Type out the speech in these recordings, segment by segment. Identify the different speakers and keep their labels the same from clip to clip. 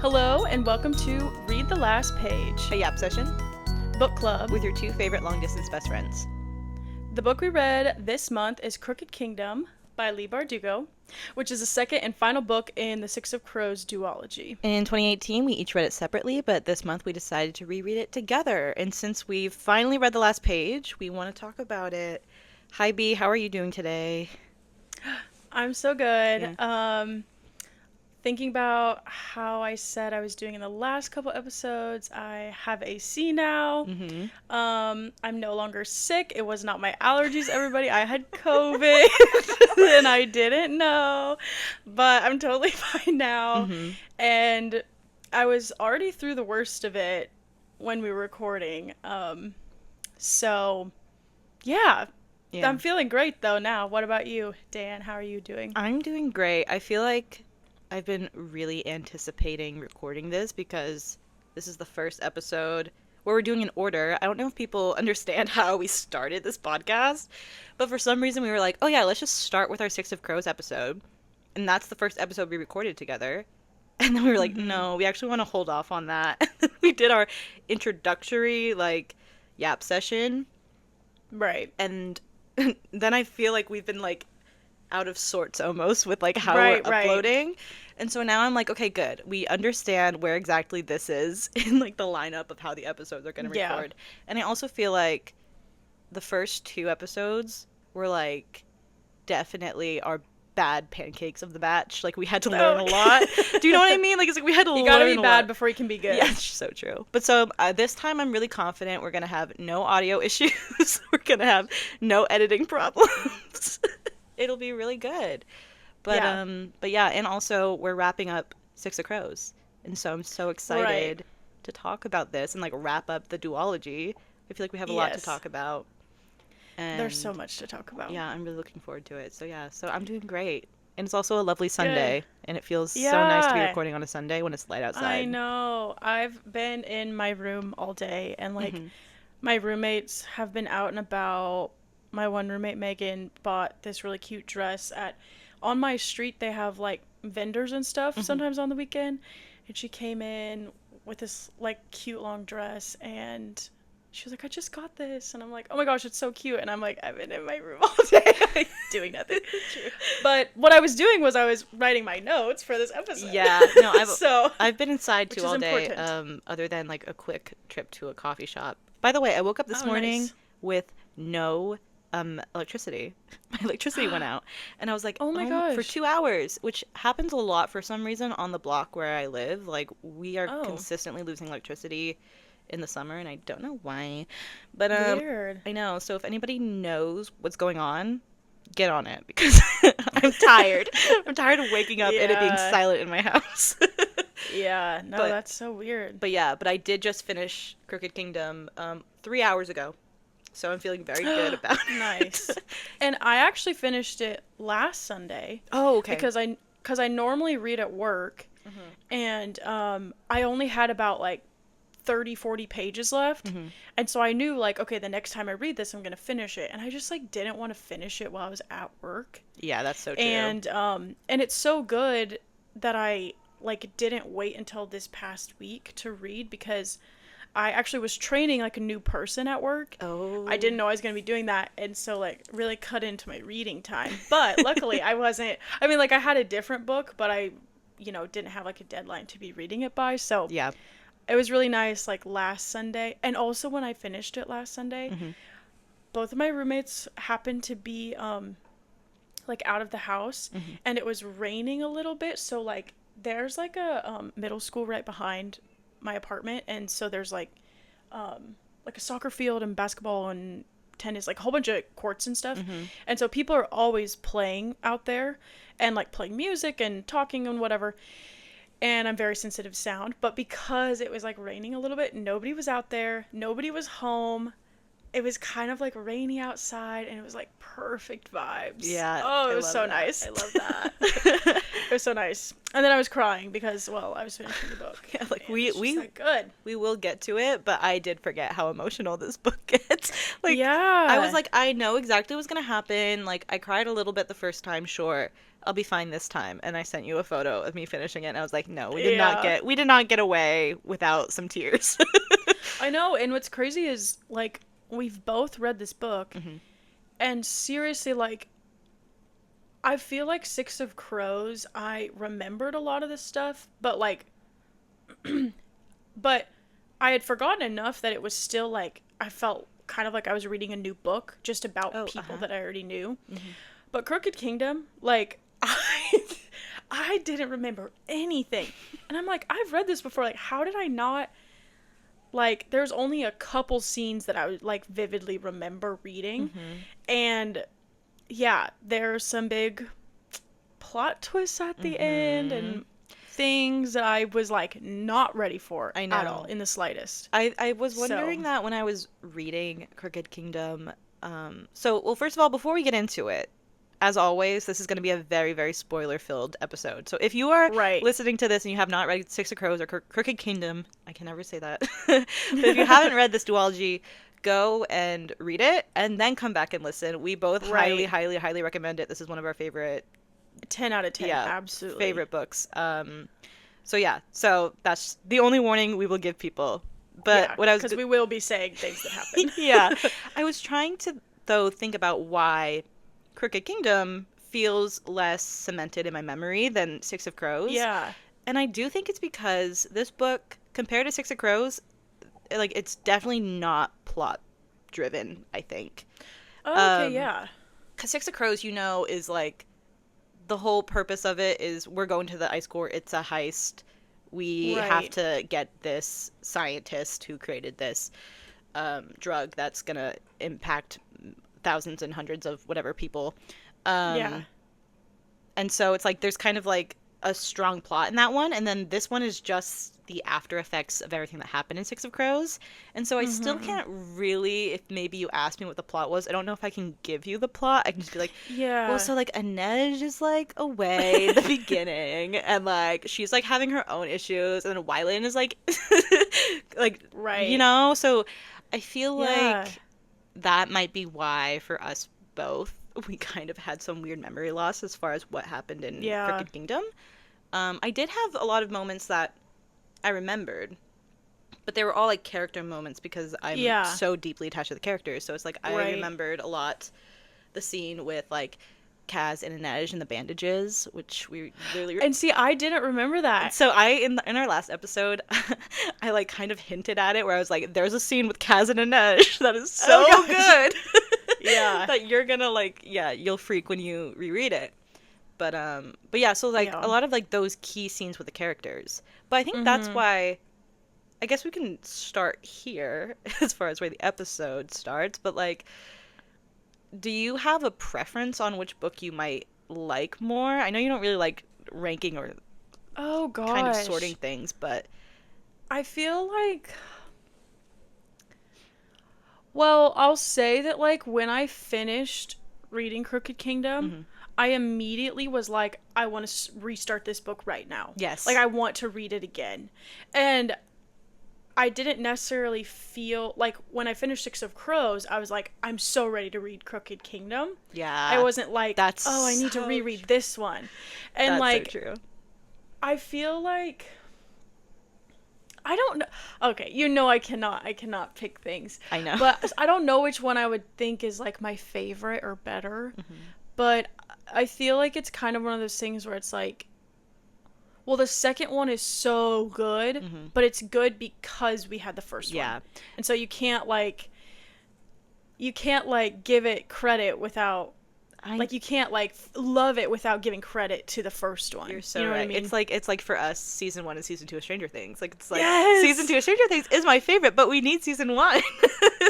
Speaker 1: Hello and welcome to Read the Last Page,
Speaker 2: A Yap Session
Speaker 1: book club.
Speaker 2: with your two favorite long-distance best friends.
Speaker 1: The book we read this month is Crooked Kingdom by Leigh Bardugo, which is the second and final book in the Six of Crows duology.
Speaker 2: In 2018, we each read it separately, but this month we decided to reread it together. And since we've finally read the last page, we want to talk about it. Hi, B. How are you doing today?
Speaker 1: I'm so good.
Speaker 2: Yeah.
Speaker 1: Thinking about how I said I was doing in the last couple episodes, I have AC now.
Speaker 2: Mm-hmm.
Speaker 1: I'm no longer sick. It was not my allergies, everybody. I had COVID and I didn't know, but I'm totally fine now.
Speaker 2: Mm-hmm.
Speaker 1: And I was already through the worst of it when we were recording. So yeah.
Speaker 2: Yeah.
Speaker 1: I'm feeling great though now. What about you, Dan? How are you doing?
Speaker 2: I'm doing great. I feel like I've been really anticipating recording this because this is the first episode where we're doing an order. I don't know if people understand how we started this podcast, but for some reason we were like, oh yeah, let's just start with our Six of Crows episode. And that's the first episode we recorded together. And then we were like, no, we actually want to hold off on that. We did our introductory, Yap session.
Speaker 1: Right.
Speaker 2: And then I feel like we've been, out of sorts almost with how we're uploading. And so now I'm like, okay, good. We understand where exactly this is in the lineup of how the episodes are going to record. And I also feel like the first two episodes were definitely our bad pancakes of the batch. We had to learn a lot. Do you know what I mean? It's we had to learn a lot.
Speaker 1: You gotta be bad before you can be good.
Speaker 2: Yeah, it's so true. But so this time I'm really confident we're going to have no audio issues. We're going to have no editing problems. It'll be really good. But yeah, and also we're wrapping up Six of Crows. And so I'm so excited to talk about this and wrap up the duology. I feel like we have a lot to talk about. And
Speaker 1: there's so much to talk about.
Speaker 2: Yeah, I'm really looking forward to it. So yeah, so I'm doing great. And it's also a lovely Sunday. And it feels so nice to be recording on a Sunday when it's light outside.
Speaker 1: I know. I've been in my room all day and my roommates have been out and about. My one roommate, Megan, bought this really cute dress on my street. They have vendors and stuff sometimes on the weekend. And she came in with this cute long dress and she was like, I just got this. And I'm like, oh my gosh, it's so cute. And I'm like, I've been in my room all day doing nothing. True. But what I was doing was I was writing my notes for this episode.
Speaker 2: Yeah, no, I've been inside too all day, other than a quick trip to a coffee shop. By the way, I woke up this morning with no electricity. My electricity went out and I was like,
Speaker 1: oh my gosh,
Speaker 2: for 2 hours, which happens a lot for some reason on the block where I live. We are consistently losing electricity in the summer and I don't know why, but
Speaker 1: weird.
Speaker 2: I know. So if anybody knows what's going on, get on it because I'm tired. I'm tired of waking up and it being silent in my house.
Speaker 1: Yeah, no, that's so weird.
Speaker 2: But I did just finish Crooked Kingdom 3 hours ago. So I'm feeling very good about it.
Speaker 1: Nice. And I actually finished it last Sunday.
Speaker 2: Oh, okay.
Speaker 1: Because I normally read at work, and I only had about 30, 40 pages left. And so I knew okay, the next time I read this, I'm going to finish it. And I just didn't want to finish it while I was at work.
Speaker 2: Yeah, that's so true.
Speaker 1: And it's so good that I didn't wait until this past week to read because I actually was training a new person at work.
Speaker 2: Oh.
Speaker 1: I didn't know I was going to be doing that. And so really cut into my reading time. But luckily I wasn't, I had a different book, but I, didn't have a deadline to be reading it by. So
Speaker 2: yeah,
Speaker 1: it was really nice last Sunday. And also when I finished it last Sunday, both of my roommates happened to be out of the house and it was raining a little bit. So there's a middle school right behind my apartment, and so there's a soccer field and basketball and tennis, a whole bunch of courts and stuff, and so people are always playing out there and playing music and talking and whatever, and I'm very sensitive to sound, but because it was raining a little bit, nobody was out there, nobody was home, it was kind of like rainy outside, and it was like perfect vibes.
Speaker 2: Yeah.
Speaker 1: Oh, it
Speaker 2: I
Speaker 1: was
Speaker 2: love
Speaker 1: so
Speaker 2: that.
Speaker 1: nice.
Speaker 2: I love that.
Speaker 1: It was so nice. And then I was crying because, well, I was finishing the book.
Speaker 2: Yeah, like
Speaker 1: and it's just that good.
Speaker 2: we will get to it, but I did forget how emotional this book gets. Like,
Speaker 1: Yeah.
Speaker 2: I was like, I know exactly what's gonna happen. Like, I cried a little bit the first time, sure. I'll be fine this time. And I sent you a photo of me finishing it, and I was like, no, we did not get away without some tears.
Speaker 1: I know, and what's crazy is, like, we've both read this book, and seriously, like, I feel like Six of Crows, I remembered a lot of this stuff, but, like, but I had forgotten enough that it was still, like, I felt kind of like I was reading a new book just about people that I already knew. But Crooked Kingdom, like, I didn't remember anything. And I'm like, I've read this before. Like, how did I not, like, there's only a couple scenes that I would, like, vividly remember reading. And yeah, there's some big plot twists at the end and things that I was, like, not ready for
Speaker 2: I know.
Speaker 1: at all in the slightest.
Speaker 2: I was wondering that when I was reading Crooked Kingdom. Well, first of all, before we get into it, as always, this is going to be a very, very spoiler-filled episode. So if you are listening to this and you have not read Six of Crows or Crooked Kingdom, I can never say that. But if you haven't read this duology, go and read it and then come back and listen. We both highly, highly, highly recommend it. This is one of our favorite
Speaker 1: 10 out of 10, absolutely.
Speaker 2: Favorite books. So that's the only warning we will give people. But what I was,
Speaker 1: because we will be saying things that happen.
Speaker 2: I was trying to though think about why Crooked Kingdom feels less cemented in my memory than Six of Crows.
Speaker 1: Yeah.
Speaker 2: And I do think it's because this book, compared to Six of Crows, like, it's definitely not plot driven, I think.
Speaker 1: Oh, okay, yeah.
Speaker 2: Because Six of Crows, you know, is like, the whole purpose of it is we're going to the ice core, it's a heist. We have to get this scientist who created this drug that's going to impact thousands and hundreds of whatever people. And so it's like there's kind of like a strong plot in that one, and then this one is just the after effects of everything that happened in Six of Crows. And so I still can't really, if maybe you asked me what the plot was, I don't know if I can give you the plot. I can just be like, well, so like Inej is like away in the beginning, and like she's like having her own issues, and then Wylan is like like you know, so I feel like that might be why for us both we kind of had some weird memory loss as far as what happened in Crooked Kingdom. I did have a lot of moments that I remembered, but they were all like character moments because I'm so deeply attached to the characters. So it's like I remembered a lot the scene with like Kaz and Inej and the bandages, which we literally...
Speaker 1: And see, I didn't remember that.
Speaker 2: So in our last episode, I like kind of hinted at it where I was like, there's a scene with Kaz and Inej that is so good. That you're gonna like, you'll freak when you reread it. But yeah, so like a lot of like those key scenes with the characters. But I think that's why, I guess we can start here as far as where the episode starts. But like, do you have a preference on which book you might like more? I know you don't really like ranking or kind of sorting things, but
Speaker 1: I feel like, well, I'll say that like when I finished reading Crooked Kingdom, I immediately was like, I want to restart this book right now.
Speaker 2: Yes.
Speaker 1: Like, I want to read it again. And I didn't necessarily feel like when I finished Six of Crows, I was like, I'm so ready to read Crooked Kingdom.
Speaker 2: Yeah.
Speaker 1: I wasn't like, I need to reread this one. And
Speaker 2: that's
Speaker 1: like,
Speaker 2: so true.
Speaker 1: I feel like, I don't know. Okay, you know I cannot pick things.
Speaker 2: I know.
Speaker 1: But I don't know which one I would think is like my favorite or better. But I feel like it's kind of one of those things where it's like, well, the second one is so good, but it's good because we had the first one. And so you can't give it credit without, like, you can't like love it without giving credit to the first one.
Speaker 2: You're so
Speaker 1: you know
Speaker 2: right.
Speaker 1: What I mean?
Speaker 2: It's like for us, season 1 and season 2 of Stranger Things. Like, it's like season 2 of Stranger Things is my favorite, but we need season 1.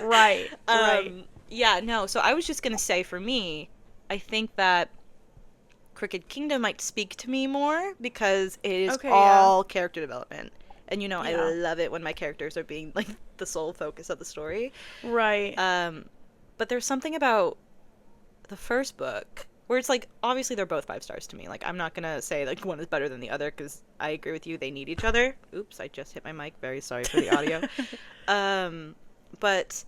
Speaker 1: Right.
Speaker 2: Yeah. No. So I was just gonna say, for me, I think that Crooked Kingdom might speak to me more because it is all character development. And, you know, I love it when my characters are being, like, the sole focus of the story.
Speaker 1: Right.
Speaker 2: But there's something about the first book where it's, like, obviously they're both 5 stars to me. Like, I'm not gonna say, like, one is better than the other, because I agree with you, they need each other. Oops, I just hit my mic. Very sorry for the audio. But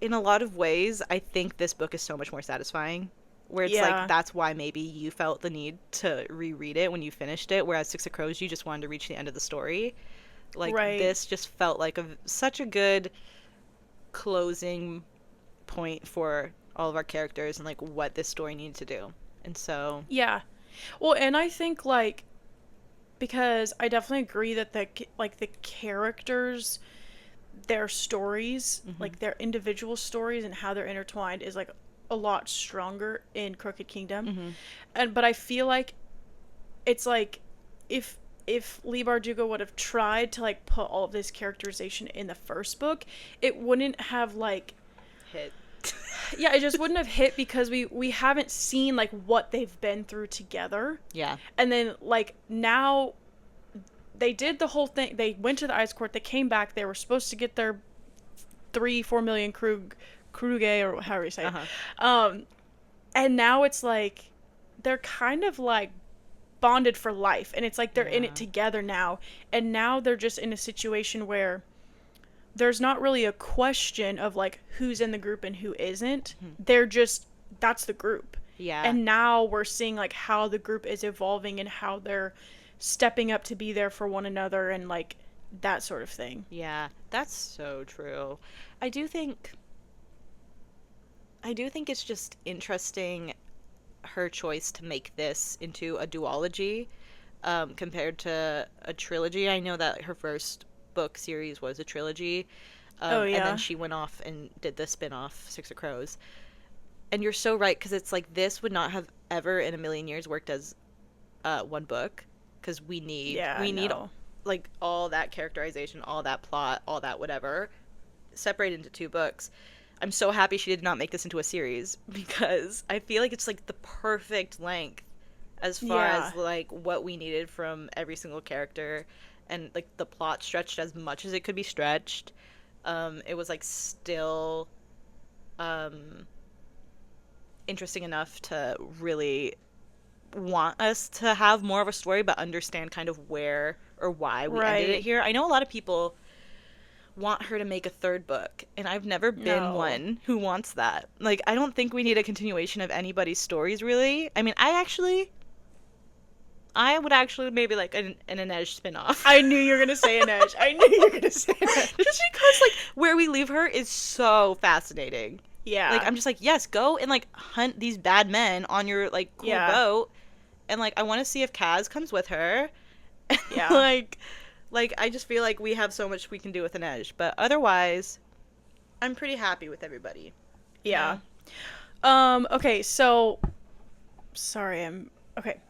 Speaker 2: in a lot of ways, I think this book is so much more satisfying. Where it's like, that's why maybe you felt the need to reread it when you finished it, whereas Six of Crows, you just wanted to reach the end of the story. Like, this just felt like such a good closing point for all of our characters and, like, what this story needed to do. And so...
Speaker 1: Yeah. Well, and I think, like, because I definitely agree that, the characters, their stories, like, their individual stories and how they're intertwined is, like, a lot stronger in Crooked Kingdom. But I feel like it's like if Leigh Bardugo would have tried to, like, put all of this characterization in the first book, it wouldn't have, like,
Speaker 2: hit.
Speaker 1: Yeah, it just wouldn't have hit, because we haven't seen, like, what they've been through together.
Speaker 2: Yeah.
Speaker 1: And then, like, now they did the whole thing. They went to the ice court, they came back, they were supposed to get their 3-4 million Kruge, or however you say it. And now it's like they're kind of, like, bonded for life, and it's like they're in it together now, and now they're just in a situation where there's not really a question of, like, who's in the group and who isn't. They're just, that's the group.
Speaker 2: Yeah.
Speaker 1: And now we're seeing, like, how the group is evolving and how they're stepping up to be there for one another and, like, that sort of thing.
Speaker 2: Yeah, that's so true. I do think it's just interesting, her choice to make this into a duology, compared to a trilogy. I know that her first book series was a trilogy. And then she went off and did the spin-off, Six of Crows. And you're so right, because it's like, this would not have ever in a million years worked as one book, because we need like, all that characterization, all that plot, all that whatever, separated into 2 books. I'm so happy she did not make this into a series, because I feel like it's, like, the perfect length as far as, like, what we needed from every single character, and, like, the plot stretched as much as it could be stretched. It was, like, still interesting enough to really want us to have more of a story, but understand kind of where or why we ended it here. I know a lot of people want her to make a 3rd book, and I've never been one who wants that. Like, I don't think we need a continuation of anybody's stories, really. I mean, I would actually maybe, like, an Inej spin-off.
Speaker 1: I knew you were gonna say Inej. Just
Speaker 2: because, like, where we leave her is so fascinating.
Speaker 1: Yeah.
Speaker 2: Like, I'm just like, yes, go and, like, hunt these bad men on your, like, cool boat. And, like, I want to see if Kaz comes with her. Yeah. Like, I just feel like we have so much we can do with Inej. But otherwise, I'm pretty happy with everybody.
Speaker 1: Yeah. Okay, so... Sorry, okay.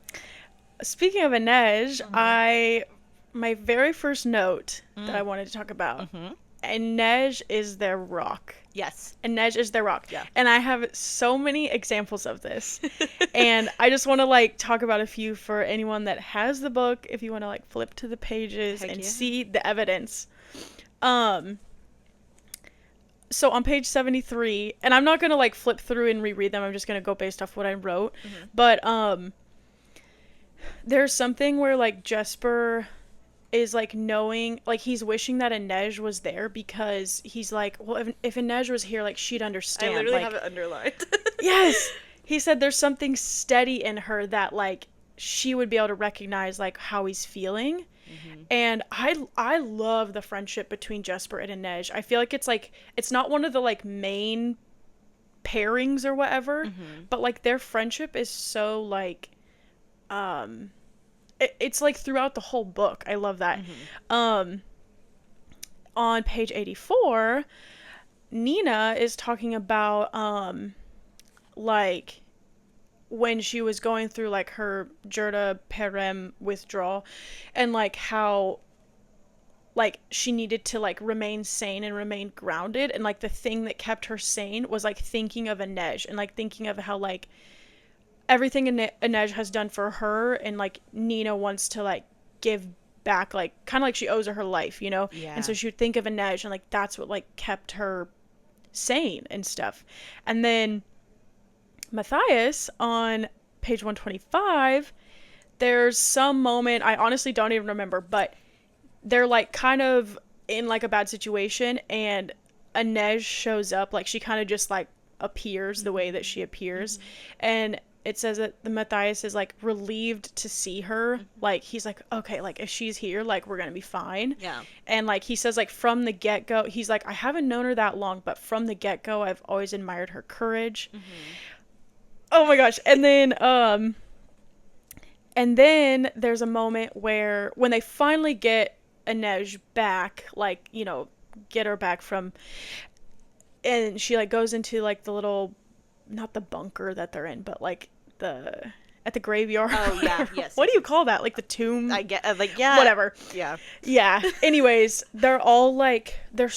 Speaker 1: Speaking of Inej, my very first note that I wanted to talk about, Inej is their rock.
Speaker 2: Yes.
Speaker 1: Inej is their rock.
Speaker 2: Yeah.
Speaker 1: And I have so many examples of this. And I just want to, like, talk about a few for anyone that has the book, if you want to, like, flip to the pages and see the evidence. So on page 73, and I'm not going to, like, flip through and reread them, I'm just going to go based off what I wrote. But there's something where, like, Jesper is, like, knowing, like, he's wishing that Inej was there, because he's like, well, if Inej was here, like, she'd understand.
Speaker 2: I literally
Speaker 1: like,
Speaker 2: have it underlined.
Speaker 1: Yes! He said there's something steady in her that, like, she would be able to recognize, like, how he's feeling. And I love the friendship between Jesper and Inej. I feel like it's not one of the, like, main pairings or whatever, but, like, their friendship is so, like, it's, like, throughout the whole book. I love that. On page 84, Nina is talking about, like, when she was going through, like, her Jurda Perem withdrawal, and, like, how, like, she needed to, like, remain sane and remain grounded, and, like, the thing that kept her sane was, like, thinking of Inej, and, like, thinking of how, like, everything Inej has done for her, and, like, Nina wants to, like, give back, like kind of like she owes her life, you know.
Speaker 2: Yeah.
Speaker 1: And so she would think of Inej, and like that's what like kept her sane and stuff. And then Matthias on page 125, there's some moment, I honestly don't even remember, but they're like kind of in like a bad situation, and Inej shows up, like she kind of just like appears the way that she appears. And it says that the Matthias is like relieved to see her. Like he's like, okay, like if she's here, like we're gonna be fine.
Speaker 2: Yeah.
Speaker 1: And like he says, like from the get-go, he's like, I haven't known her that long, but from the get-go I've always admired her courage. Oh my gosh. And then there's a moment where when they finally get Inej back, like, you know, get her back from, and she like goes into like the little, not the bunker that they're in, but like the at the graveyard.
Speaker 2: Oh yeah, yes.
Speaker 1: What do you call that? Like the tomb?
Speaker 2: I get like yeah.
Speaker 1: Whatever.
Speaker 2: Yeah.
Speaker 1: Yeah. Anyways, they're all like they're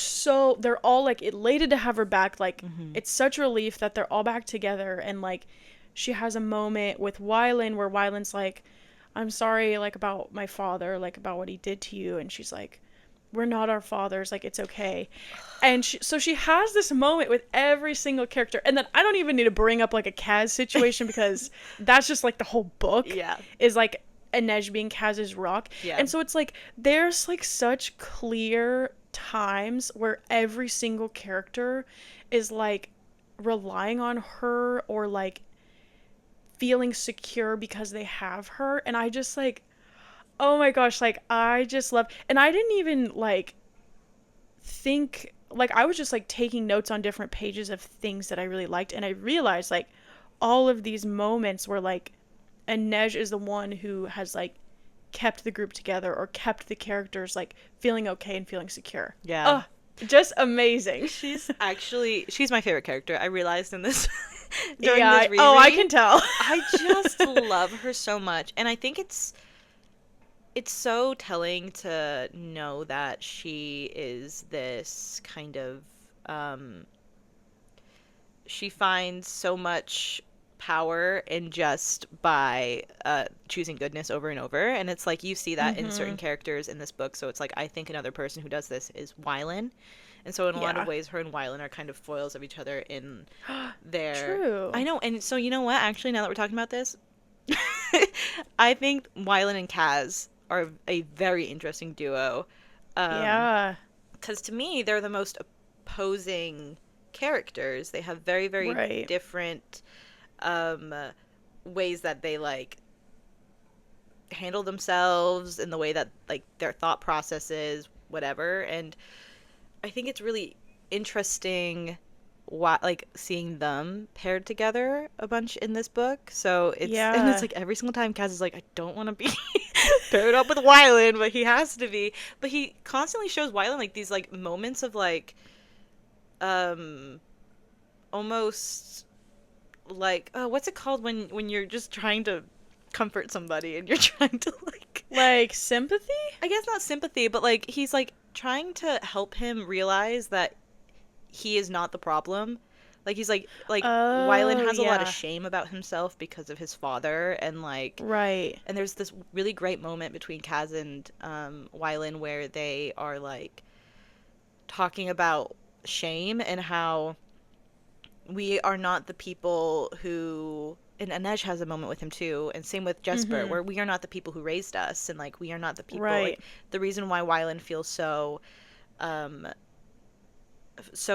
Speaker 1: all like elated to have her back. Like it's such relief that they're all back together, and like she has a moment with Wylan where Wylan's like, I'm sorry, like about my father, like about what he did to you, and she's like, we're not our fathers, like it's okay. And so she has this moment with every single character, and then I don't even need to bring up like a Kaz situation because that's just like the whole book.
Speaker 2: Yeah.
Speaker 1: Is like Inej being Kaz's rock.
Speaker 2: Yeah.
Speaker 1: And so it's like there's like such clear times where every single character is like relying on her or like feeling secure because they have her, and I just like, oh my gosh, like I just love, and I didn't even like think, like I was just like taking notes on different pages of things that I really liked, and I realized like all of these moments where like Inej is the one who has like kept the group together or kept the characters like feeling okay and feeling secure.
Speaker 2: Yeah.
Speaker 1: Just amazing.
Speaker 2: She's my favorite character. I realized in this during
Speaker 1: Yeah,
Speaker 2: this reread.
Speaker 1: oh, I can tell.
Speaker 2: I just love her so much, and I think it's so telling to know that she is this kind of she finds so much power in just by choosing goodness over and over, and it's like you see that in certain characters in this book. So it's like I think another person who does this is Wylan, and so in a lot of ways her and Wylan are kind of foils of each other in their
Speaker 1: True.
Speaker 2: I know. And so you know what, actually, now that we're talking about this, I think Wylan and Kaz are a very interesting duo.
Speaker 1: Yeah.
Speaker 2: Because to me, they're the most opposing characters. They have very, very different ways that they like handle themselves, in the way that like their thought processes, whatever. And I think it's really interesting like seeing them paired together a bunch in this book. So it's and it's like every single time Kaz is like, I don't want to be paired up with Wylan, but he has to be. But he constantly shows Wylan like these like moments of like almost like what's it called when you're just trying to comfort somebody and you're trying to
Speaker 1: like sympathy?
Speaker 2: I guess not sympathy, but like he's like trying to help him realize that he is not the problem. Like he's like Wylan has a lot of shame about himself because of his father, and like and there's this really great moment between Kaz and Wylan where they are like talking about shame and how we are not the people who, and Inej has a moment with him too, and same with Jesper, where we are not the people who raised us, and like we are not the people like the reason why Wylan feels so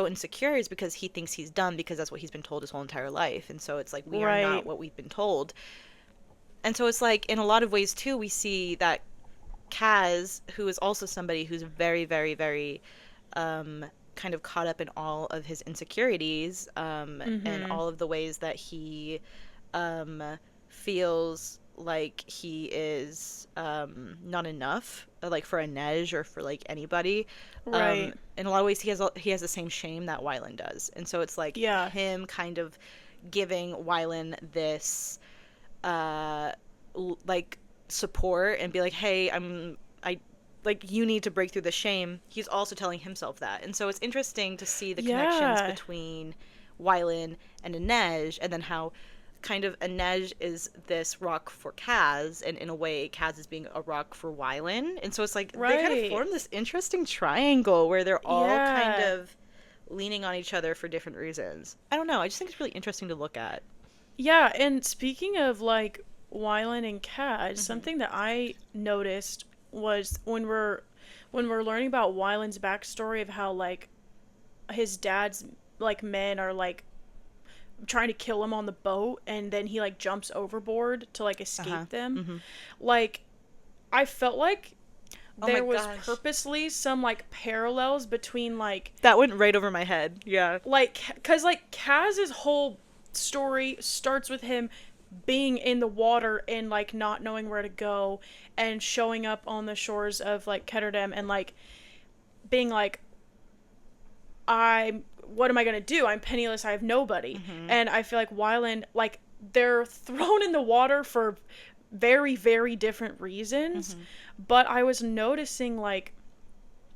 Speaker 2: insecure is because he thinks he's done, because that's what he's been told his whole entire life. And so it's like we are not what we've been told. And so it's like in a lot of ways too we see that Kaz, who is also somebody who's very, very, very kind of caught up in all of his insecurities and all of the ways that he feels like he is not enough, like for Inej or for like anybody. In a lot of ways he has the same shame that Wylan does, and so it's like him kind of giving Wylan this like support and be like, hey, like you need to break through the shame. He's also telling himself that, and so it's interesting to see the connections between Wylan and Inej, and then how kind of Inej is this rock for Kaz, and in a way Kaz is being a rock for Wylan, and so it's like they kind of form this interesting triangle where they're all kind of leaning on each other for different reasons. I don't know, I just think it's really interesting to look at.
Speaker 1: Yeah, and speaking of like Wylan and Kaz, something that I noticed was when we're learning about Wylan's backstory of how like his dad's like men are like trying to kill him on the boat, and then he like jumps overboard to like escape them. Like I felt like there was purposely some like parallels between like
Speaker 2: that went right over my head. Yeah,
Speaker 1: like because like Kaz's whole story starts with him being in the water and like not knowing where to go and showing up on the shores of like Ketterdam and like being like, what am I gonna do? I'm penniless, I have nobody. And I feel like Wylan, like they're thrown in the water for very, very different reasons. But I was noticing like,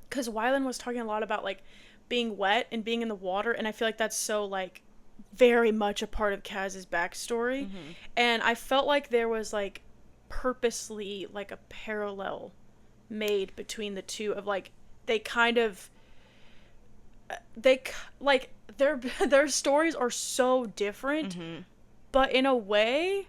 Speaker 1: because Wylan was talking a lot about like being wet and being in the water, and I feel like that's so like very much a part of Kaz's backstory. And I felt like there was like purposely like a parallel made between the two of like they kind of like their stories are so different, but in a way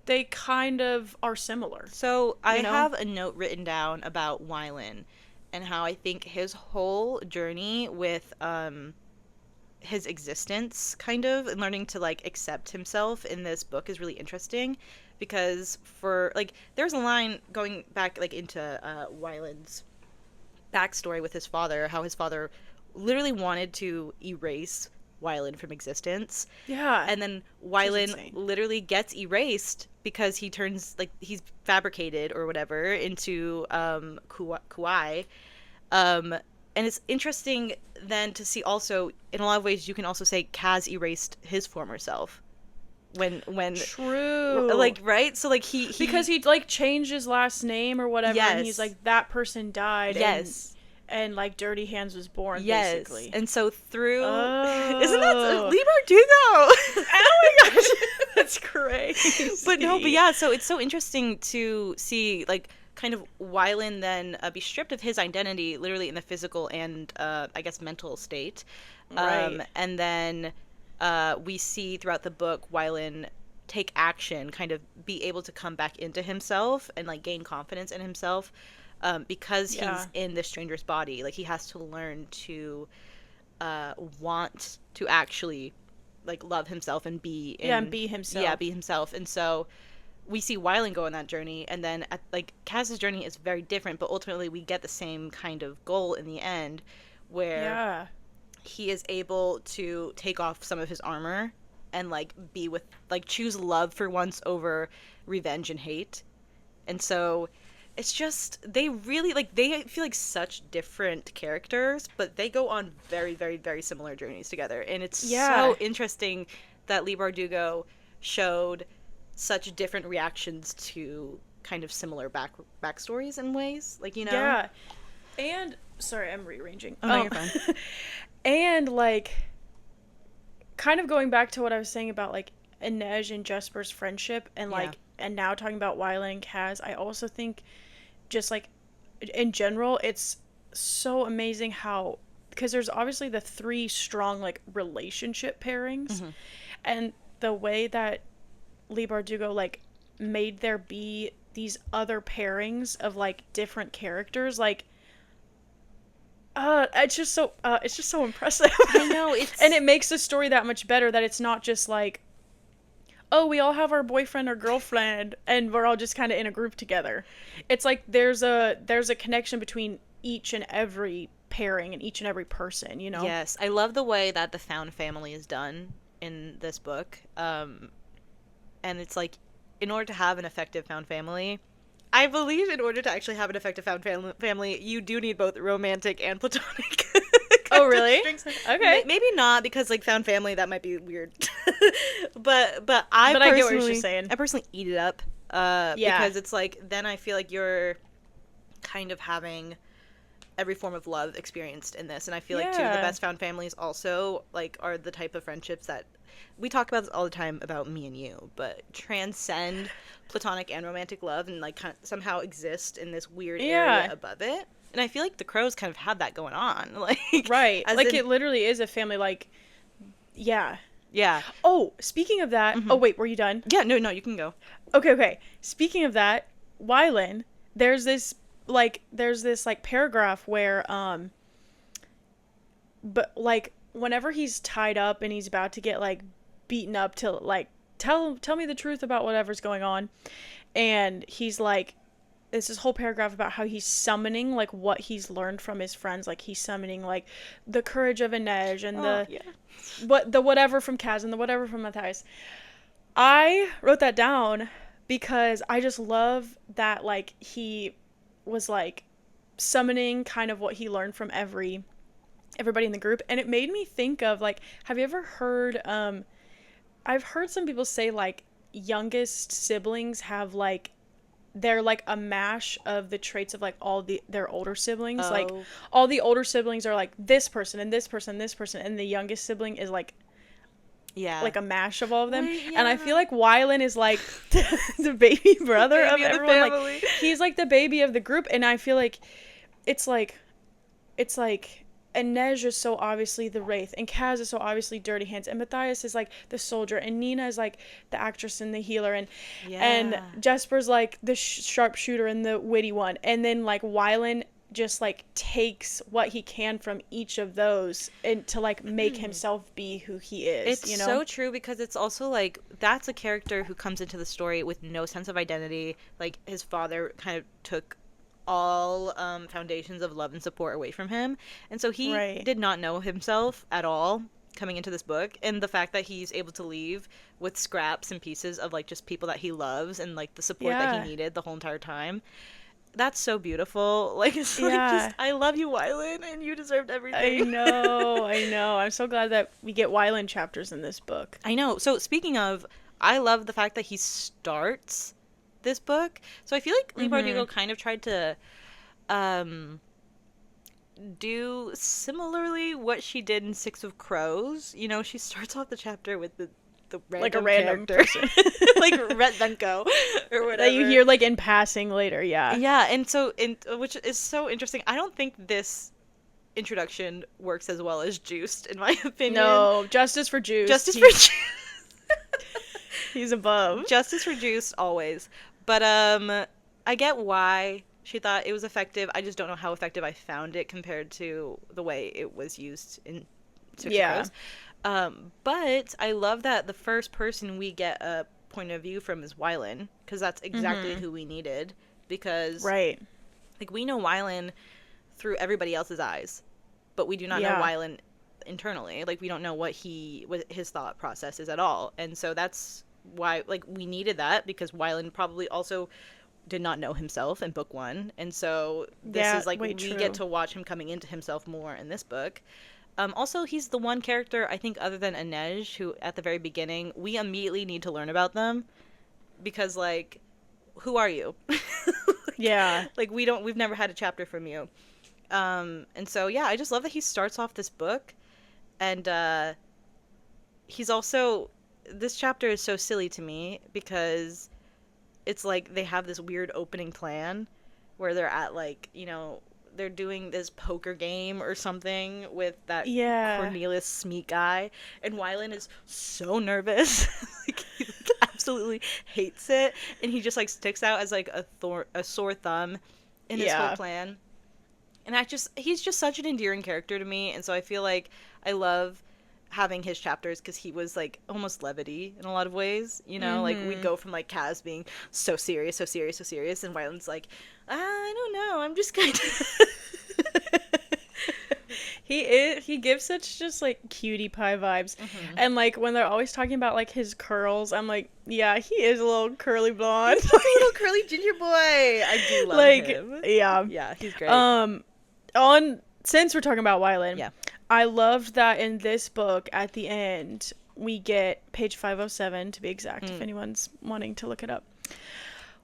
Speaker 1: they kind of are similar.
Speaker 2: So I have a note written down about Wylan and how I think his whole journey with his existence kind of and learning to like accept himself in this book is really interesting, because for like there's a line going back like into Wylan's backstory with his father, how his father literally wanted to erase Wylan from existence.
Speaker 1: Yeah.
Speaker 2: And then Wylan literally gets erased because he turns, like, he's fabricated or whatever into Kuai. And it's interesting then to see also, in a lot of ways, you can also say Kaz erased his former self. When
Speaker 1: True.
Speaker 2: Like, right? So, like, he
Speaker 1: because he like, changed his last name or whatever, and he's like, that person died.
Speaker 2: Yes.
Speaker 1: And like, Dirty Hands was born, basically.
Speaker 2: And so through... Isn't that... Leigh Bardugo!
Speaker 1: Oh my gosh! That's crazy.
Speaker 2: But yeah, so it's so interesting to see, like, kind of Wylan then be stripped of his identity, literally in the physical and, I guess, mental state.
Speaker 1: Right.
Speaker 2: And then we see throughout the book Wylan take action, kind of be able to come back into himself and, like, gain confidence in himself. Because he's in this stranger's body. Like, he has to learn to want to actually, like, love himself and be
Speaker 1: and be himself.
Speaker 2: Yeah, be himself. And so we see Wylan go on that journey, and then, like, Kaz's journey is very different, but ultimately we get the same kind of goal in the end, where he is able to take off some of his armor and, like, be with, like, choose love for once over revenge and hate. And so... it's just, they really, like, they feel like such different characters, but they go on very, very, very similar journeys together. And it's so interesting that Leigh Bardugo showed such different reactions to kind of similar backstories in ways. Like, you know?
Speaker 1: Yeah. And, sorry, I'm rearranging.
Speaker 2: Oh, no, you're fine.
Speaker 1: And, like, kind of going back to what I was saying about, like, Inej and Jesper's friendship, and, like, and now talking about Wylan and Kaz, I also think just, like, in general, it's so amazing how, because there's obviously the 3 strong, like, relationship pairings, and the way that Leigh Bardugo, like, made there be these other pairings of, like, different characters, like, it's just so impressive.
Speaker 2: I know,
Speaker 1: and it makes the story that much better, that it's not just, like, oh, we all have our boyfriend or girlfriend, and we're all just kind of in a group together. It's like there's a connection between each and every pairing and each and every person, you know?
Speaker 2: Yes, I love the way that the found family is done in this book. And it's like, in order to have an effective found family, I believe in order to actually have an effective found family, you do need both romantic and platonic.
Speaker 1: Oh, really? Okay.
Speaker 2: Maybe not, because, like, found family, that might be weird. but I get what you're saying. I personally eat it up. Because it's like, then I feel like you're kind of having every form of love experienced in this. And I feel like, too, the best found families also, like, are the type of friendships that we talk about this all the time about me and you, but transcend platonic and romantic love and, like, kind of somehow exist in this weird area above it. And I feel like the Crows kind of had that going on. Like,
Speaker 1: right. Like, it literally is a family, like, yeah.
Speaker 2: Yeah.
Speaker 1: Oh, speaking of that, oh, wait, were you done?
Speaker 2: Yeah, no, you can go.
Speaker 1: Okay. Speaking of that, Wylan, there's this paragraph where, but, like, whenever he's tied up and he's about to get, like, beaten up to, like, tell me the truth about whatever's going on, and he's, like, there's this whole paragraph about how he's summoning, like, what he's learned from his friends, like, he's summoning, like, the courage of Inej and the whatever from Kaz and the whatever from Matthias. I wrote that down because I just love that, like, he was, like, summoning kind of what he learned from everybody in the group, and it made me think of, like, have you ever heard, I've heard some people say, like, youngest siblings have, like, they're, like, a mash of the traits of, like, all their older siblings. Oh. Like, all the older siblings are, like, this person and this person and this person, and the youngest sibling is, like, like a mash of all of them. Yeah. And I feel like Wylan is, like, the baby brother of everyone. Like, he's, like, the baby of the group, and I feel like it's like Inej is so obviously the Wraith, and Kaz is so obviously Dirty Hands, and Matthias is, like, the soldier, and Nina is, like, the actress and the healer, and Jesper's, like, the sharpshooter and the witty one, and then, like, Wylan just, like, takes what he can from each of those and to, like, make himself be who he is.
Speaker 2: It's so true, because it's also, like, that's a character who comes into the story with no sense of identity. Like, his father kind of took all foundations of love and support away from him, and so he did not know himself at all coming into this book, and the fact that he's able to leave with scraps and pieces of, like, just people that he loves and, like, the support that he needed the whole entire time, that's so beautiful. Like, it's like, just, I love you, Wylan, and you deserved everything.
Speaker 1: I know I'm so glad that we get Wylan chapters in this book.
Speaker 2: I know. So speaking of, I love the fact that he starts this book. So I feel like Leigh Bardugo kind of tried to do similarly what she did in Six of Crows. You know, she starts off the chapter with the random
Speaker 1: like a random
Speaker 2: character. Like Rhett Benko or whatever.
Speaker 1: That you hear, like, in passing later,
Speaker 2: Yeah, and so, which is so interesting. I don't think this introduction works as well as Juiced, in my opinion.
Speaker 1: No, justice for Juiced.
Speaker 2: Justice for Juiced.
Speaker 1: He's above.
Speaker 2: Justice for Juiced, always. But I get why she thought it was effective. I just don't know how effective I found it compared to the way it was used in Six of Crows. But I love that the first person we get a point of view from is Wylan, because that's exactly who we needed. Because, like, we know Wylan through everybody else's eyes, but we do not know Wylan internally. Like, we don't know what his thought process is at all. And so that's why, like, we needed that, because Wylan probably also did not know himself in book one, and so this is, like, we get to watch him coming into himself more in this book. Also, he's the one character, I think, other than Inej, who at the very beginning we immediately need to learn about them, because, like, who are you? Like, we've never had a chapter from you. And so I just love that he starts off this book, and he's also, this chapter is so silly to me, because it's like they have this weird opening plan where they're at, like, you know, they're doing this poker game or something with that Cornelius Smeek guy, and Wylan is so nervous. Like, he absolutely hates it, and he just, like, sticks out as, like, a sore thumb in this whole plan. And he's just such an endearing character to me, and so I feel like I love having his chapters, because he was, like, almost levity in a lot of ways, you know? Like, we'd go from, like, Kaz being so serious, and Wylan's like, I don't know, I'm just kind of...
Speaker 1: He gives such just, like, cutie pie vibes. And, like, when they're always talking about, like, his curls, I'm like, yeah, he is a little curly blonde.
Speaker 2: He's a little curly ginger boy. I do love him. Yeah, he's great.
Speaker 1: Since we're talking about Wylan, I loved that in this book, at the end, we get page 507, to be exact, if anyone's wanting to look it up.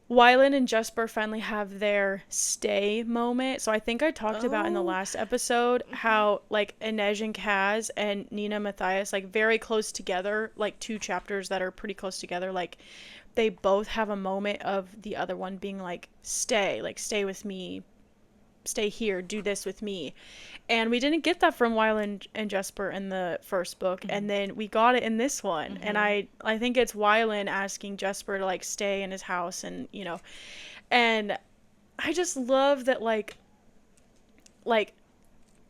Speaker 1: Wylan and Jesper finally have their stay moment. So I think I talked about in the last episode how like Inej and Kaz and Nina Matthias like very close together, like 2 chapters that are pretty close together, like they both have a moment of the other one being like stay with me, stay here, do this with me. And we didn't get that from Wylan and Jesper in the first book, and then we got it in this one. And I think it's Wylan asking Jesper to like stay in his house, and and I just love that like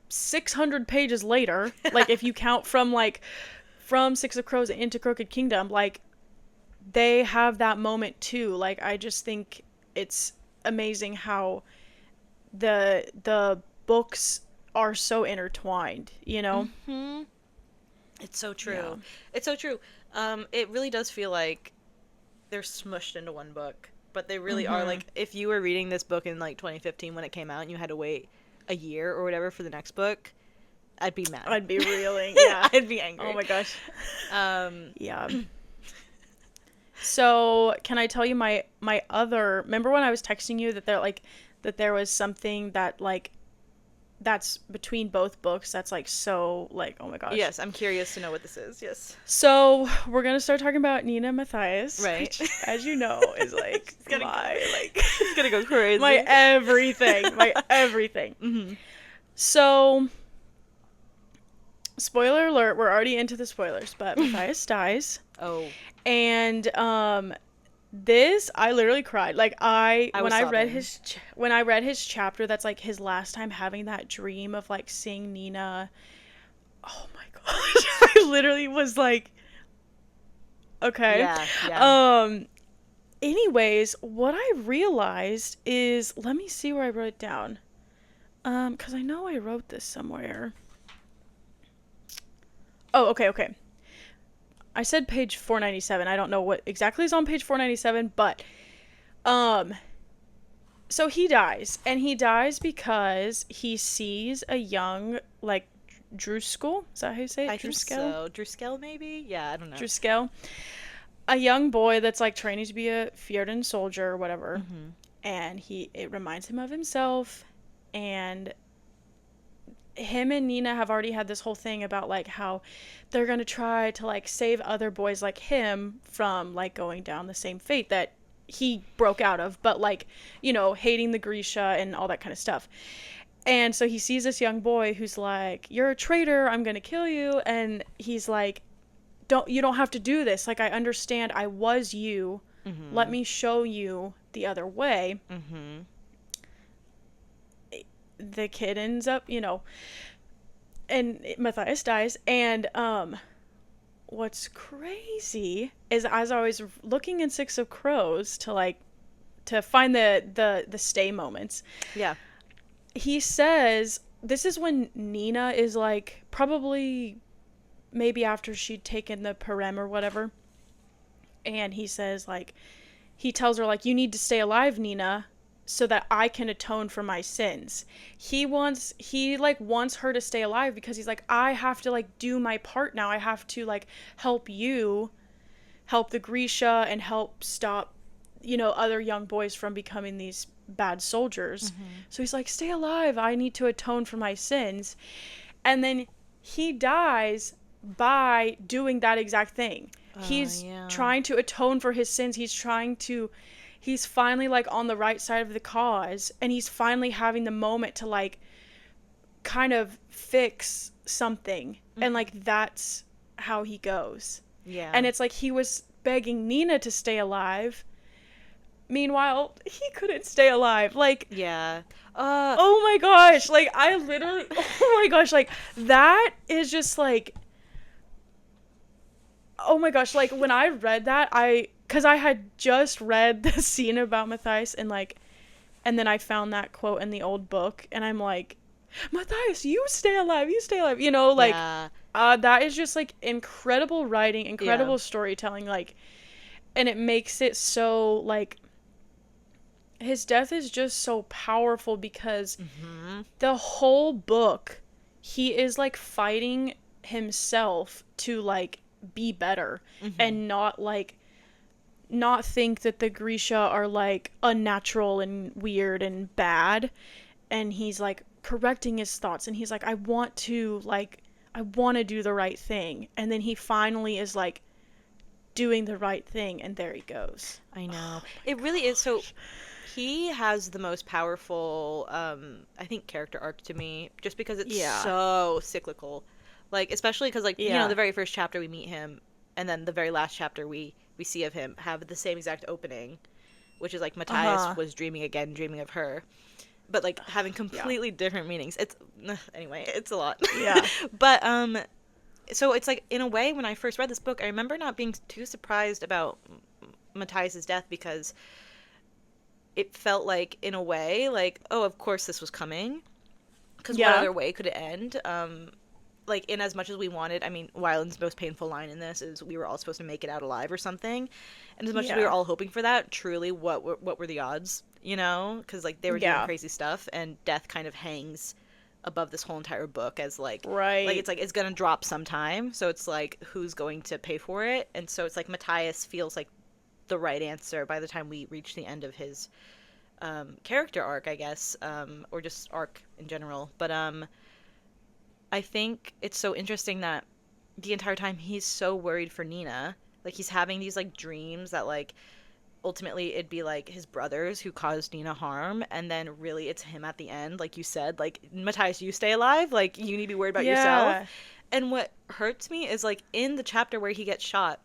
Speaker 1: 600 pages later, like if you count from Six of Crows into Crooked Kingdom, like they have that moment too. Like I just think it's amazing how the books are so intertwined,
Speaker 2: Mm-hmm. It's so true. Yeah. It's so true. It really does feel like they're smushed into one book, but they really are. Like, if you were reading this book in like 2015 when it came out and you had to wait a year or whatever for the next book, I'd be mad.
Speaker 1: I'd be reeling. Yeah.
Speaker 2: I'd be angry.
Speaker 1: Oh my gosh. Yeah. So can I tell you my other, remember when I was texting you that there was something that like that's between both books that's like so like, oh my gosh.
Speaker 2: Yes, I'm curious to know what this is. Yes.
Speaker 1: So we're gonna start talking about Nina Matthias,
Speaker 2: right?
Speaker 1: Which, as you know, is like
Speaker 2: it's gonna go crazy.
Speaker 1: My everything. Mm-hmm. So, spoiler alert, we're already into the spoilers, but Matthias dies.
Speaker 2: Oh.
Speaker 1: And this, I literally cried. Like when I read his chapter, that's like his last time having that dream of like seeing Nina. Oh my gosh. I literally was like, okay.
Speaker 2: Yeah.
Speaker 1: Anyways, what I realized is, let me see where I wrote it down. 'Cause I know I wrote this somewhere. Oh, okay. I said page 497. I don't know what exactly is on page 497, but so he dies, and he dies because he sees a young like Druskel. Is that how you say it?
Speaker 2: I think so. Druskel, maybe? Yeah, I don't know.
Speaker 1: Druskel. A young boy that's like training to be a Fjerdan soldier or whatever. Mm-hmm. And it reminds him of himself, and him and Nina have already had this whole thing about like how they're going to try to like save other boys like him from like going down the same fate that he broke out of, but like, hating the Grisha and all that kind of stuff. And so he sees this young boy who's like, you're a traitor, I'm going to kill you. And he's like, you don't have to do this. Like, I understand I was you. Mm-hmm. Let me show you the other way. Mm-hmm. The kid ends up, and Matthias dies. And what's crazy is, as I was looking in Six of Crows to find the stay moments.
Speaker 2: Yeah.
Speaker 1: He says this is when Nina is like probably maybe after she'd taken the Parem or whatever. And he says like, he tells her like, you need to stay alive, Nina, so that I can atone for my sins. He wants her to stay alive because he's like, I have to like do my part now. I have to like help the Grisha, and help stop, other young boys from becoming these bad soldiers. Mm-hmm. So he's like, stay alive. I need to atone for my sins. And then he dies by doing that exact thing. He's trying to atone for his sins. He's finally like on the right side of the cause, and he's finally having the moment to like kind of fix something. Mm-hmm. And like that's how he goes. Yeah. And it's like he was begging Nina to stay alive. Meanwhile, he couldn't stay alive. Like,
Speaker 2: yeah.
Speaker 1: Oh my gosh. Like, I literally, oh my gosh. Like, that is just like, oh my gosh. Like, when I read that, because I had just read the scene about Matthias, and then I found that quote in the old book, and I'm like, Matthias, you stay alive, yeah. That is just like incredible writing, incredible storytelling, like, and it makes it so like, his death is just so powerful because the whole book, he is like fighting himself to like be better, and not not think that the Grisha are like unnatural and weird and bad. And he's like correcting his thoughts, and he's like, I want to do the right thing. And then he finally is like doing the right thing, and there he goes.
Speaker 2: I know.
Speaker 1: Oh
Speaker 2: It
Speaker 1: my
Speaker 2: really is. So
Speaker 1: gosh.
Speaker 2: he has the most powerful, I think, character arc to me, just because it's
Speaker 1: Yeah.
Speaker 2: so cyclical. Like, especially because, like,
Speaker 1: Yeah.
Speaker 2: the very first chapter we meet him, and then the very last chapter we see of him have the same exact opening, which is like Matthias
Speaker 1: Uh-huh.
Speaker 2: was dreaming again, dreaming of her, but like having
Speaker 1: Yeah.
Speaker 2: completely different meanings. It's anyway, it's a lot.
Speaker 1: Yeah.
Speaker 2: But so it's like, in a way, when I first read this book, I remember not being too surprised about Matthias's death, because it felt like, in a way, like, oh, of course this was coming, because what
Speaker 1: Yeah.
Speaker 2: other way could it end? Like, in as much as we wanted, I mean, Wyland's most painful line in this is, we were all supposed to make it out alive or something, and as much as we were
Speaker 1: Yeah.
Speaker 2: all hoping for that, truly, what were the odds, because like they were doing
Speaker 1: Yeah.
Speaker 2: crazy stuff, and death kind of hangs above this whole entire book as like
Speaker 1: Right.
Speaker 2: it's like it's gonna drop sometime, so it's like, who's going to pay for it? And so it's like Matthias feels like the right answer by the time we reach the end of his character arc, I guess, or just arc in general. But I think it's so interesting that the entire time he's so worried for Nina. Like, he's having these like dreams that, like, ultimately it'd be like his brothers who caused Nina harm, and then really it's him at the end, like you said, like, Matthias, you stay alive, like, you need to be worried about yourself.
Speaker 1: Yeah.
Speaker 2: And what hurts me is, like, in the chapter where he gets shot,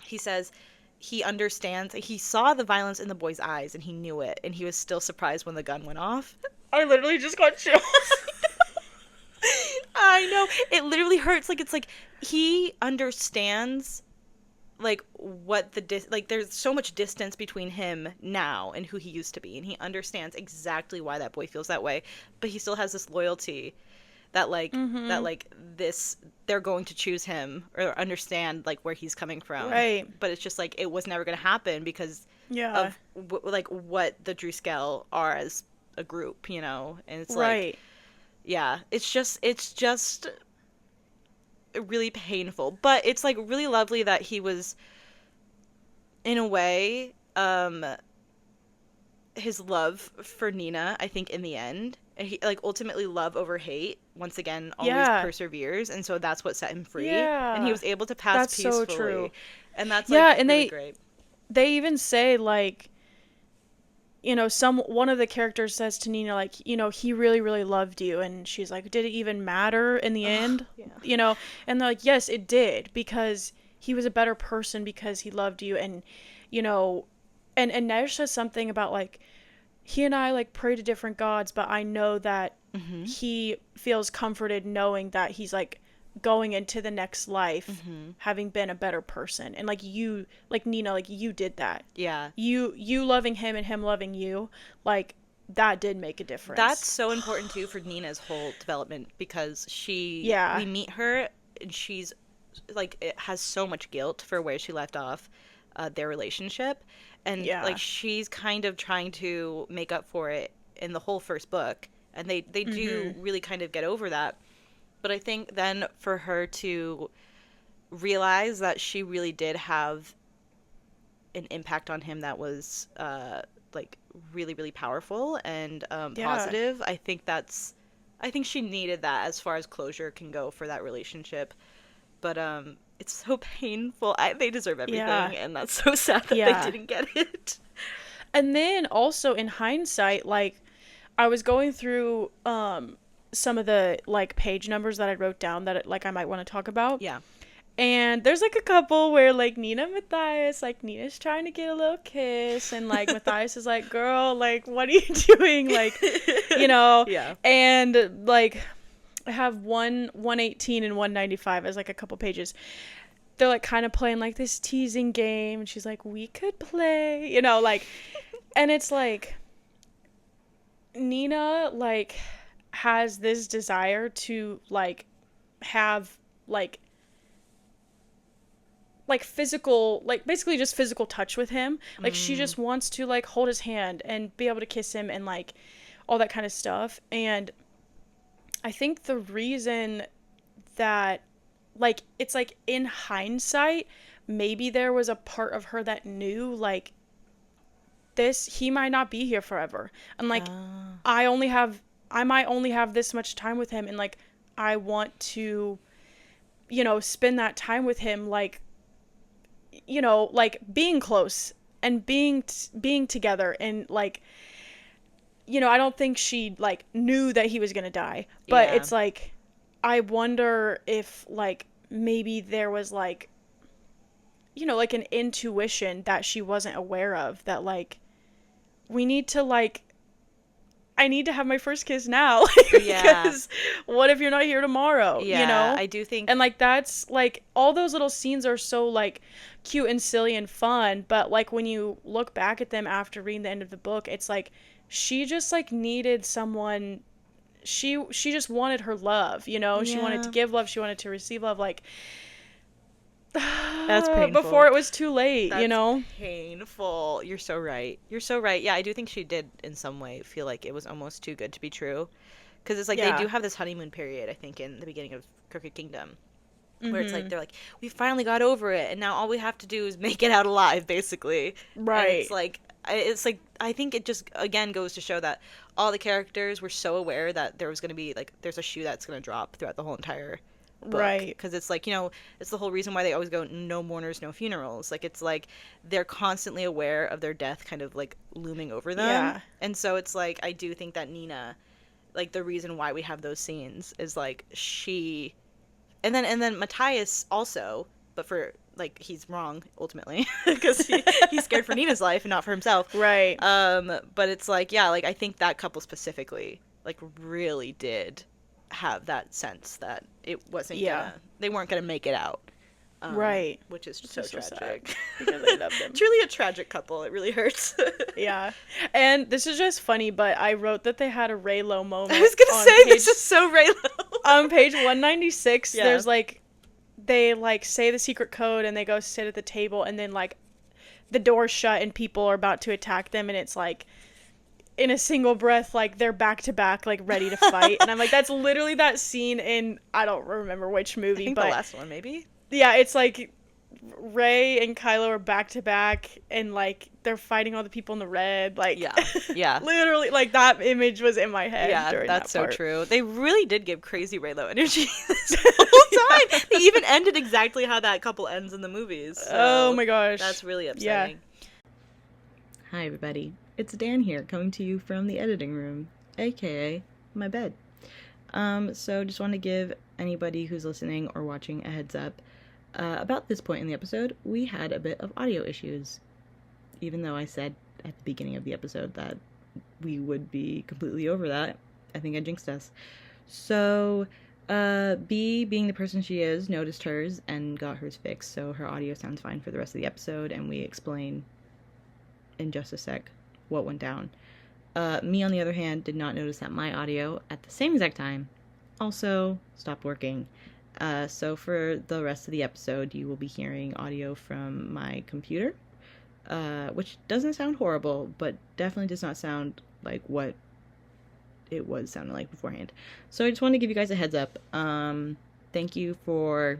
Speaker 2: he says he understands, he saw the violence in the boy's eyes and he knew it, and he was still surprised when the gun went off.
Speaker 1: I literally just got chills.
Speaker 2: I know. It literally hurts. Like, it's like he understands, like, what like, there's so much distance between him now and who he used to be, and he understands exactly why that boy feels that way, but he still has this loyalty that, like,
Speaker 1: Mm-hmm.
Speaker 2: this, they're going to choose him or understand, like, where he's coming from.
Speaker 1: Right.
Speaker 2: But it's just like, it was never going to happen because
Speaker 1: Yeah.
Speaker 2: of like what the Druskel are as a group, and it's like,
Speaker 1: Right.
Speaker 2: yeah, it's just really painful, but it's like really lovely that he was, in a way, his love for Nina, I think, in the end, he, like, ultimately, love over hate, once again, always
Speaker 1: Yeah.
Speaker 2: perseveres, and so that's what set him free, and he
Speaker 1: Yeah.
Speaker 2: was able to pass
Speaker 1: That's so
Speaker 2: peacefully,
Speaker 1: true.
Speaker 2: and that's, like,
Speaker 1: Yeah, and
Speaker 2: really
Speaker 1: they
Speaker 2: great.
Speaker 1: they even say like, one of the characters says to Nina like, he really really loved you, and she's like, did it even matter in the
Speaker 2: Ugh,
Speaker 1: end?
Speaker 2: yeah.
Speaker 1: And they're like, yes, it did, because he was a better person because he loved you. And you know and Nesh says something about like, he and I like pray to different gods, but I know that
Speaker 2: Mm-hmm.
Speaker 1: he feels comforted knowing that he's like going into the next life
Speaker 2: Mm-hmm.
Speaker 1: having been a better person. And like, you, like Nina, like, you did that.
Speaker 2: Yeah.
Speaker 1: You loving him and him loving you, like, that did make a
Speaker 2: That's
Speaker 1: difference.
Speaker 2: so important too for Nina's whole development, because we
Speaker 1: Yeah.
Speaker 2: meet her, and she's like, it has so much guilt for where she left off their relationship, and
Speaker 1: Yeah.
Speaker 2: like, she's kind of trying to make up for it in the whole first book, and they do
Speaker 1: Mhm.
Speaker 2: really kind of get over that. But I think then for her to realize that she really did have an impact on him that was like, really really powerful and
Speaker 1: Yeah.
Speaker 2: positive, I think she needed that as far as closure can go for that relationship. But it's so painful. They deserve
Speaker 1: Yeah.
Speaker 2: everything, and that's so sad that they
Speaker 1: Yeah.
Speaker 2: didn't get it.
Speaker 1: And then also in hindsight, like, I was going through some of the like page numbers that I wrote down that like I might want to talk about.
Speaker 2: Yeah.
Speaker 1: And there's like a couple where like Nina and Matthias, like Nina's trying to get a little kiss, and like Matthias is like, girl, like, what are you doing? Like,
Speaker 2: Yeah.
Speaker 1: and like, I have 118 and 195 as like a couple pages. They're like kind of playing like this teasing game, and she's like, we could play, like, and it's like, Nina like has this desire to like have like physical, like basically just physical touch with him. Like, she
Speaker 2: Mm.
Speaker 1: just wants to like hold his hand and be able to kiss him and like all that kind of stuff. And I think the reason that, like, it's like in hindsight, maybe there was a part of her that knew, like, he might not be here forever. And, like, I might only have this much time with him. And, like, I want to, spend that time with him, like, like, being close and being together. And, like, I don't think she, like, knew that he was going to die. But it's, like, I wonder if, like, maybe there was, like, like an intuition that she wasn't aware of, that, like, we need to, like, I need to have my first kiss now. Because what if you're not here tomorrow?
Speaker 2: I do think.
Speaker 1: And, like, that's, like, all those little scenes are so, like, cute and silly and fun. But, like, when you look back at them after reading the end of the book, it's, like, she just, like, needed someone. She just wanted her love, She wanted to give love. She wanted to receive love. Like,
Speaker 2: that's painful.
Speaker 1: Before it was too late,
Speaker 2: That's painful. You're so right. Yeah, I do think she did in some way feel like it was almost too good to be true. Because it's like they do have this honeymoon period, I think, in the beginning of Crooked Kingdom. Where it's like, they're like, we finally got over it, and now all we have to do is make it out alive, basically.
Speaker 1: Right.
Speaker 2: And it's like, I think it just, again, goes to show that all the characters were so aware that there was going to be, like, there's a shoe that's going to drop throughout the whole entire book.
Speaker 1: Right.
Speaker 2: Because it's like, it's the whole reason why they always go no mourners, no funerals. Like, it's like they're constantly aware of their death kind of, like, looming over them.
Speaker 1: Yeah.
Speaker 2: And so it's like, I do think that Nina, like, the reason why we have those scenes is, like, she... And then Matthias also, but for, like, he's wrong, ultimately, because he's scared for Nina's life and not for himself.
Speaker 1: Right.
Speaker 2: But it's like, yeah, like, I think that couple specifically, like, really did have that sense that it wasn't they weren't gonna make it out.
Speaker 1: Right.
Speaker 2: Which is so tragic.
Speaker 1: Because I love them.
Speaker 2: Truly a tragic couple. It really hurts.
Speaker 1: Yeah. And this is just funny, but I wrote that they had a Raylo moment.
Speaker 2: I was gonna say, this is so Raylo.
Speaker 1: On page 196, there's, like, they, like, say the secret code and they go sit at the table, and then, like, the door's shut and people are about to attack them, and it's, like, in a single breath, like, they're back to back, like, ready to fight. And I'm like, that's literally that scene in, I don't remember which movie,
Speaker 2: I think
Speaker 1: but
Speaker 2: the last one, maybe?
Speaker 1: Yeah, it's like Rey and Kylo are back to back, and, like, they're fighting all the people in the red. Like,
Speaker 2: yeah.
Speaker 1: Literally, like, that image was in my head.
Speaker 2: Yeah,
Speaker 1: during
Speaker 2: that's
Speaker 1: that part.
Speaker 2: So true. They really did give crazy Raylo energy this whole time. They even ended exactly how that couple ends in the movies. So
Speaker 1: oh my gosh,
Speaker 2: that's really upsetting.
Speaker 1: Yeah.
Speaker 3: Hi everybody, it's Dan here, coming to you from the editing room, aka my bed. So just want to give anybody who's listening or watching a heads up. About this point in the episode, we had a bit of audio issues. Even though I said at the beginning of the episode that we would be completely over that, I think I jinxed us. So, B, being the person she is, noticed hers and got hers fixed, so her audio sounds fine for the rest of the episode, and we explain in just a sec what went down. Me, on the other hand, did not notice that my audio, at the same exact time, also stopped working. So for the rest of the episode, you will be hearing audio from my computer, which doesn't sound horrible, but definitely does not sound like what it was sounding like beforehand. So I just wanted to give you guys a heads up. Thank you for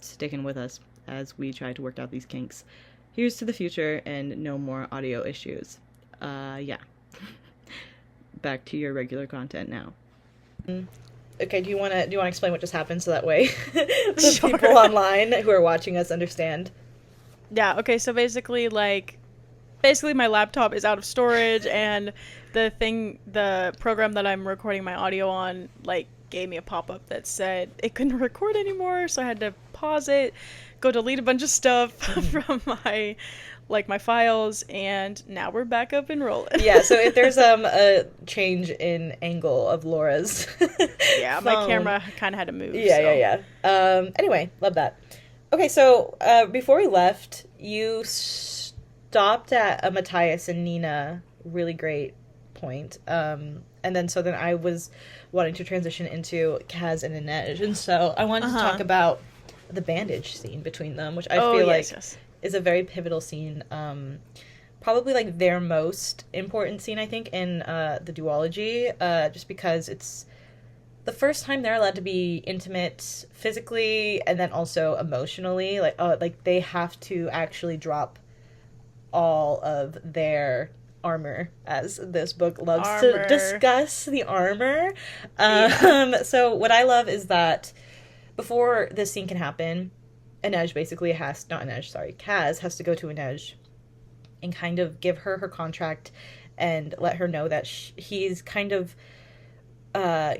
Speaker 3: sticking with us as we try to work out these kinks. Here's to the future and no more audio issues. Yeah. Back to your regular content now.
Speaker 2: Okay, do you want to explain what just happened so that way the people online who are watching us understand?
Speaker 1: Yeah, okay, so basically my laptop is out of storage, and the program that I'm recording my audio on, like, gave me a pop-up that said it couldn't record anymore, so I had to pause it, go delete a bunch of stuff from my files, and now we're back up and rolling.
Speaker 2: Yeah, so if there's a change in angle of Laura's
Speaker 1: yeah, my camera kind of had to move.
Speaker 2: Yeah. Anyway, love that. Okay, so before we left, you stopped at a Matthias and Nina really great point. And then I was wanting to transition into Kaz and Annette, and so I wanted to talk about the bandage scene between them, which I feel like is a very pivotal scene. Probably like their most important scene, I think, in the duology, just because it's
Speaker 3: the first time they're allowed to be intimate physically and then also emotionally. Like they have to actually drop all of their armor, as this book loves to discuss the armor. So what I love is that before this scene can happen, Kaz has to go to Inej and kind of give her her contract and let her know that he's kind of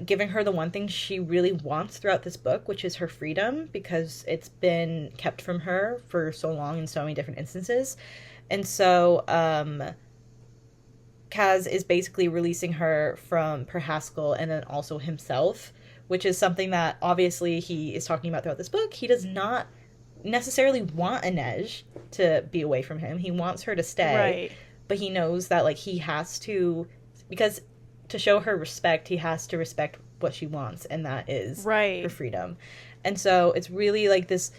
Speaker 3: giving her the one thing she really wants throughout this book, which is her freedom, because it's been kept from her for so long in so many different instances. And so Kaz is basically releasing her from Per Haskell and then also himself, which is something that obviously he is talking about throughout this book. He does not necessarily want Inej to be away from him. He wants her to stay.
Speaker 1: Right.
Speaker 3: But he knows that, like, he has to, because to show her respect, he has to respect what she wants, and that is her freedom. And so it's really like this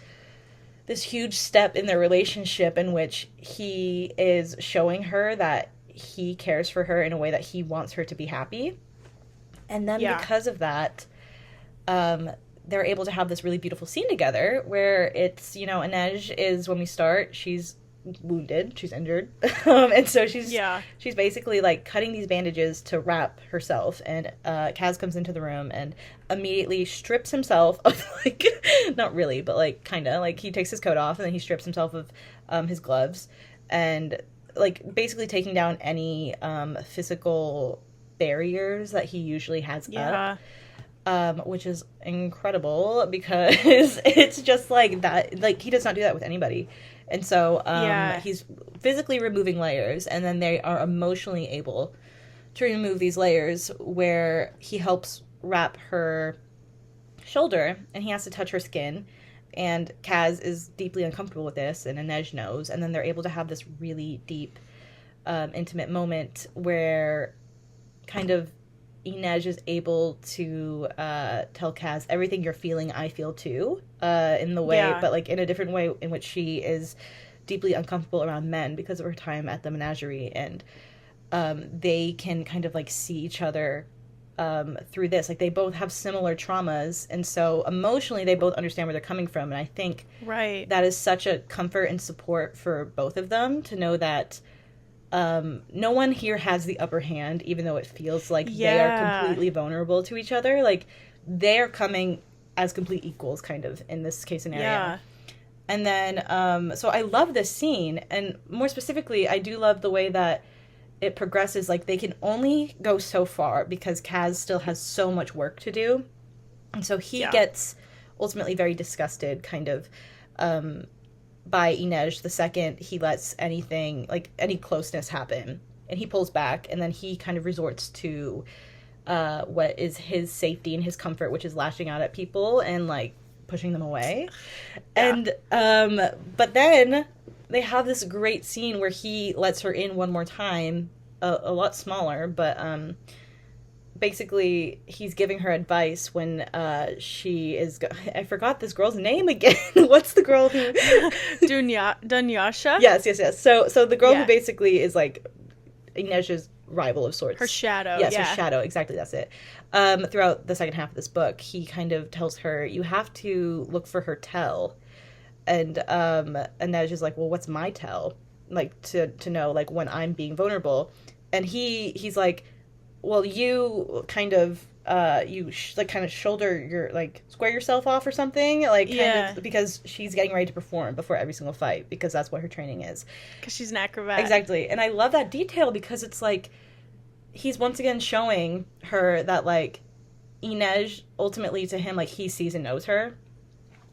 Speaker 3: huge step in their relationship in which he is showing her that he cares for her in a way that he wants her to be happy. And then because of that, they're able to have this really beautiful scene together where it's, you know, Inej is, when we start, she's wounded, she's injured, and so she's basically like cutting these bandages to wrap herself, and Kaz comes into the room and immediately strips himself of, like, not really, but like kind of like he takes his coat off and then he strips himself of his gloves, and like basically taking down any physical barriers that he usually has up. Which is incredible because it's just like that, like he does not do that with anybody. And so he's physically removing layers, and then they are emotionally able to remove these layers where he helps wrap her shoulder and he has to touch her skin. And Kaz is deeply uncomfortable with this, and Inej knows. And then they're able to have this really deep, intimate moment where kind of Inej is able to tell Kaz, everything you're feeling, I feel too, in the way, but like in a different way in which she is deeply uncomfortable around men because of her time at the menagerie, and they can kind of like see each other through this. Like they both have similar traumas, and so emotionally they both understand where they're coming from, and I think that is such a comfort and support for both of them to know that no one here has the upper hand, even though it feels like they are completely vulnerable to each other. Like they're coming as complete equals, kind of, in this case scenario. And then so I love this scene, and more specifically I do love the way that it progresses. Like they can only go so far because Kaz still has so much work to do, and so he gets ultimately very disgusted, kind of, by Inej the second he lets anything, like any closeness happen, and he pulls back, and then he kind of resorts to what is his safety and his comfort, which is lashing out at people and like pushing them away. And but then they have this great scene where he lets her in one more time, a lot smaller, but basically he's giving her advice when she is I forgot this girl's name again. What's the girl who
Speaker 1: Dunyasha?
Speaker 3: Yes. So the girl who basically is like Inej's rival of sorts.
Speaker 1: Her shadow.
Speaker 3: Yes, her shadow. Exactly, that's it. Throughout the second half of this book, he kind of tells her, you have to look for her tell. And Inej is like, well, what's my tell? Like, to know, like, when I'm being vulnerable. And he's like, well, you kind of, kind of shoulder your, like, square yourself off or something. Like, kind of, because she's getting ready to perform before every single fight, because that's what her training is.
Speaker 1: Because she's an acrobat.
Speaker 3: Exactly. And I love that detail because it's like, he's once again showing her that, like, Inej, ultimately to him, like, he sees and knows her.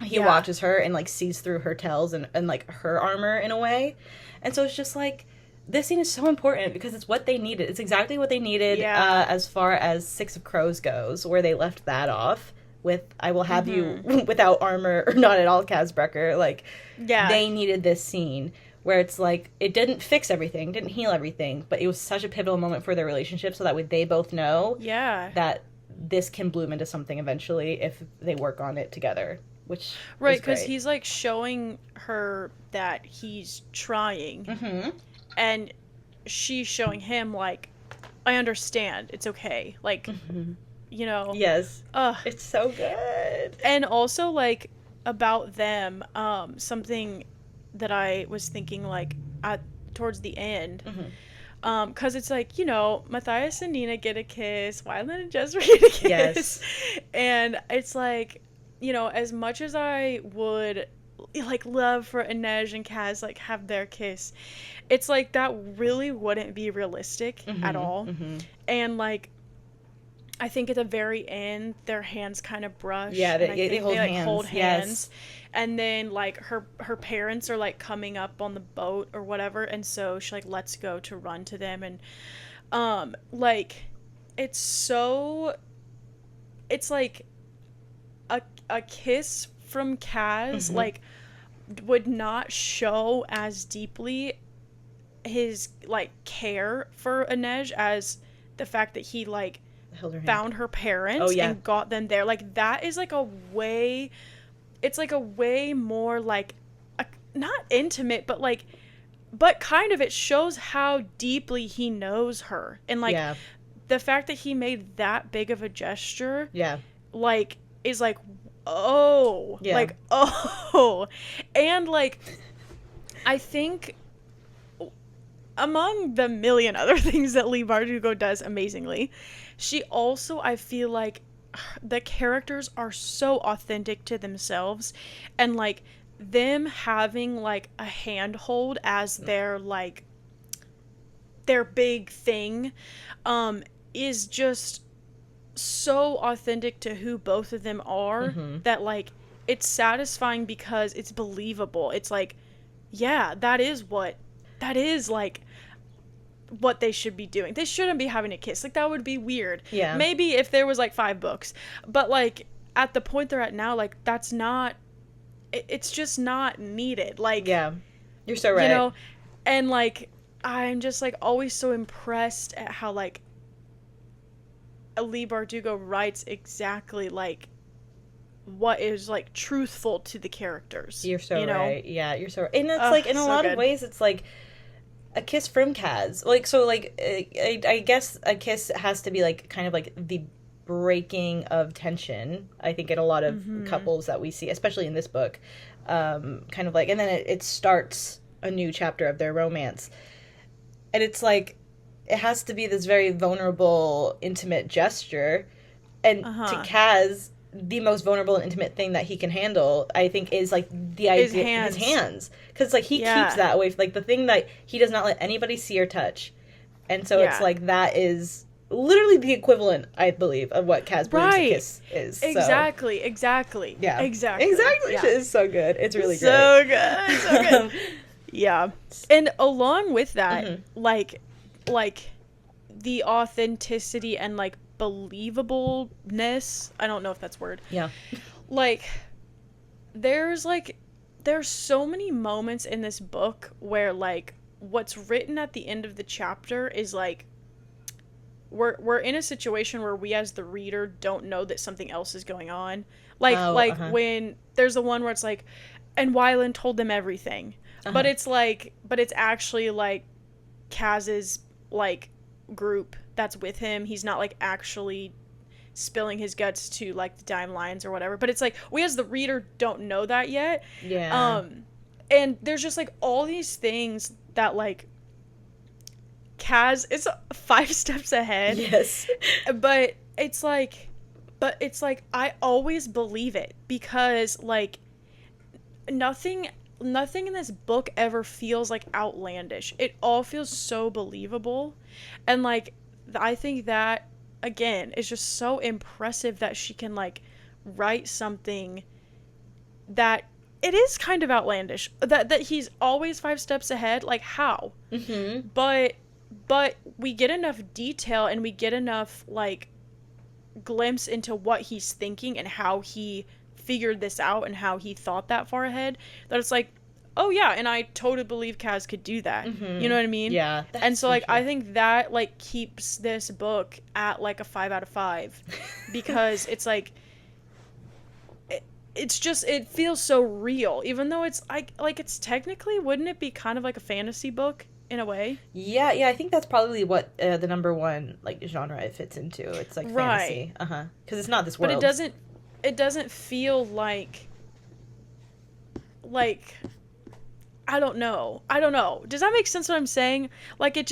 Speaker 3: He watches her and, like, sees through her tells and, like, her armor in a way. And so it's just, like, this scene is so important because it's what they needed. It's exactly what they needed as far as Six of Crows goes, where they left that off with, I will have you without armor or not at all, Kazbrecker. Like, they needed this scene where it's like, it didn't fix everything, didn't heal everything, but it was such a pivotal moment for their relationship so that way they both know that this can bloom into something eventually if they work on it together. Which
Speaker 1: because he's like showing her that he's trying, and she's showing him like, I understand, it's okay, like you know.
Speaker 3: Yes.
Speaker 1: Ugh.
Speaker 3: It's so good.
Speaker 1: And also, like, about them, something that I was thinking, like, towards the end, because it's like, you know, Matthias and Nina get a kiss, Wyland and Jezreel get a kiss.
Speaker 3: Yes.
Speaker 1: And it's like, you know, as much as I would, like, love for Inej and Kaz, like, have their kiss, it's like that really wouldn't be realistic at all. And, like, I think at the very end, their hands kind of brush.
Speaker 3: Yeah,
Speaker 1: and I
Speaker 3: they
Speaker 1: think
Speaker 3: hold
Speaker 1: like,
Speaker 3: hands.
Speaker 1: hold hands.
Speaker 3: Yes.
Speaker 1: And then, like, her parents are, like, coming up on the boat or whatever. And so she, like, lets go to run to them. And, like, it's like a kiss from Kaz, like, would not show as deeply his, like, care for Inej as the fact that he, like, found her parents and got them there. Like, that is like it's like a way more like not intimate, but like, but kind of, it shows how deeply he knows her. And like the fact that he made that big of a gesture like is like, oh, like, oh. And like, I think among the million other things that Leigh Bardugo does amazingly, she also, I feel like, the characters are so authentic to themselves, and like them having like a handhold as their like their big thing is just so authentic to who both of them are that like it's satisfying because it's believable. It's like, yeah, that is like what they should be doing. They shouldn't be having a kiss. Like, that would be weird.
Speaker 3: Yeah.
Speaker 1: Maybe if there was like 5 books. But like at the point they're at now, like, that's not, it's just not needed. Like,
Speaker 3: yeah, you're so right.
Speaker 1: You know, and like I'm just like always so impressed at how like Leigh Bardugo writes exactly like what is like truthful to the characters.
Speaker 3: You're so right. Yeah, you're so right. And it's like in a
Speaker 1: so
Speaker 3: lot
Speaker 1: good.
Speaker 3: of ways it's like a kiss from Kaz. Like, so like I guess a kiss has to be like kind of like the breaking of tension, I think, in a lot of couples that we see, especially in this book. Kind of like, and then it starts a new chapter of their romance. And it's like, it has to be this very vulnerable, intimate gesture. And to Kaz, the most vulnerable and intimate thing that he can handle, I think, is like the idea, his hands. Because like he keeps that away, like the thing that he does not let anybody see or touch. And so it's like, that is literally the equivalent, I believe, of what Kaz believes a kiss is.
Speaker 1: Exactly.
Speaker 3: Yeah.
Speaker 1: Exactly.
Speaker 3: Yeah. It's so good. It's really great.
Speaker 1: So good. So good. Yeah. And along with that, like the authenticity and like believableness, I don't know if that's a word.
Speaker 3: Yeah.
Speaker 1: Like there's so many moments in this book where like what's written at the end of the chapter is like we're in a situation where we as the reader don't know that something else is going on. Like when there's the one where it's like, and Wyland told them everything. But it's actually like Kaz's like group that's with him. He's not like actually spilling his guts to like the Dime Lions or whatever. But it's like we as the reader don't know that yet.
Speaker 3: Yeah.
Speaker 1: And there's just like all these things that like Kaz is 5 steps ahead.
Speaker 3: Yes.
Speaker 1: But it's like I always believe it because like nothing in this book ever feels like outlandish. It all feels so believable. And like I think that again is just so impressive that she can like write something that it is kind of outlandish, that he's always 5 steps ahead. Like, how? But we get enough detail and we get enough like glimpse into what he's thinking and how he figured this out and how he thought that far ahead, that it's like, oh yeah, and I totally believe Kaz could do that. You know what I mean?
Speaker 3: Yeah.
Speaker 1: And so like I think that like keeps this book at like a 5 out of 5 because it's like it's just, it feels so real, even though it's like it's technically, wouldn't it be kind of like a fantasy book in a way.
Speaker 2: Yeah, I think that's probably what the number one like genre it fits into. It's like
Speaker 1: Right.
Speaker 2: fantasy, because it's not this
Speaker 1: But
Speaker 2: world.
Speaker 1: it doesn't feel like I don't know. Does that make sense what I'm saying? Like it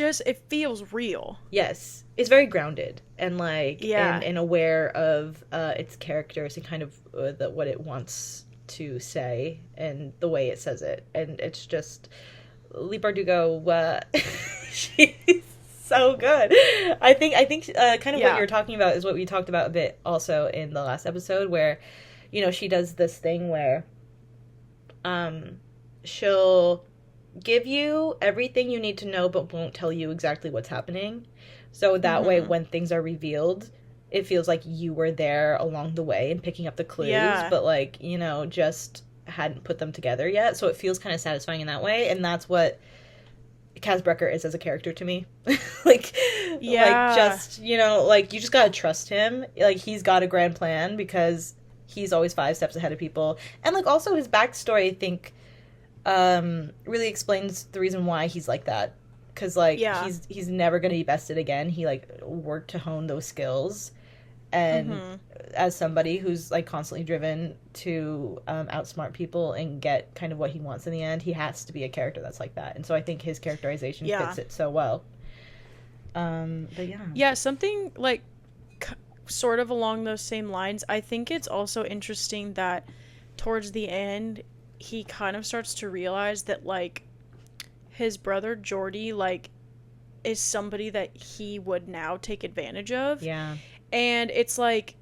Speaker 1: feels real.
Speaker 2: Yes, it's very grounded and like
Speaker 1: Yeah.
Speaker 2: and aware of its characters and kind of what it wants to say and the way it says it, and it's just Leigh Bardugo. She's so good. I think kind of what you're talking about is what we talked about a bit also in the last episode, where she does this thing where she'll give you everything you need to know but won't tell you exactly what's happening. So that way when things are revealed, it feels like you were there along the way and picking up the clues, but like, just hadn't put them together yet. So it feels kind of satisfying in that way, and that's what Kaz Brekker is as a character to me. like just, like you just gotta trust him. Like he's got a grand plan because he's always 5 steps ahead of people. And like also his backstory, I think, really explains the reason why he's like that. Because like he's never gonna be bested again. He like worked to hone those skills, and as somebody who's like constantly driven to outsmart people and get kind of what he wants in the end, he has to be a character that's like that. And so I think his characterization fits it so well. But
Speaker 1: something like sort of along those same lines. I think it's also interesting that towards the end he kind of starts to realize that like his brother Jordy like is somebody that he would now take advantage of.
Speaker 2: Yeah.
Speaker 1: And it's like,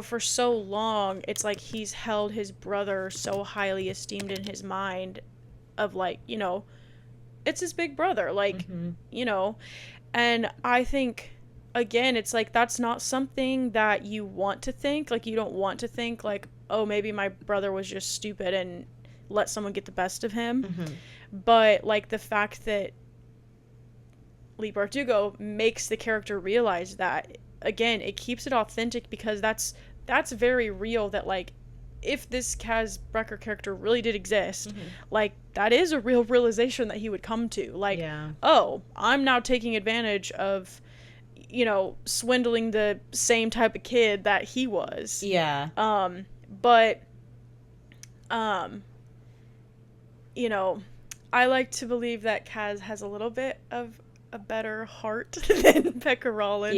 Speaker 1: for so long, it's like he's held his brother so highly esteemed in his mind of like, it's his big brother, like, and I think, again, it's like, that's not something that you want to think. Like, you don't want to think like, oh, maybe my brother was just stupid and let someone get the best of him. But like the fact that Leigh Bardugo makes the character realize that, again, it keeps it authentic because that's very real. That like if this Kaz Brekker character really did exist, like that is a real realization that he would come to. Like, oh, I'm now taking advantage of, swindling the same type of kid that he was.
Speaker 2: Yeah.
Speaker 1: But I like to believe that Kaz has a little bit of a better heart than Becca Rollins,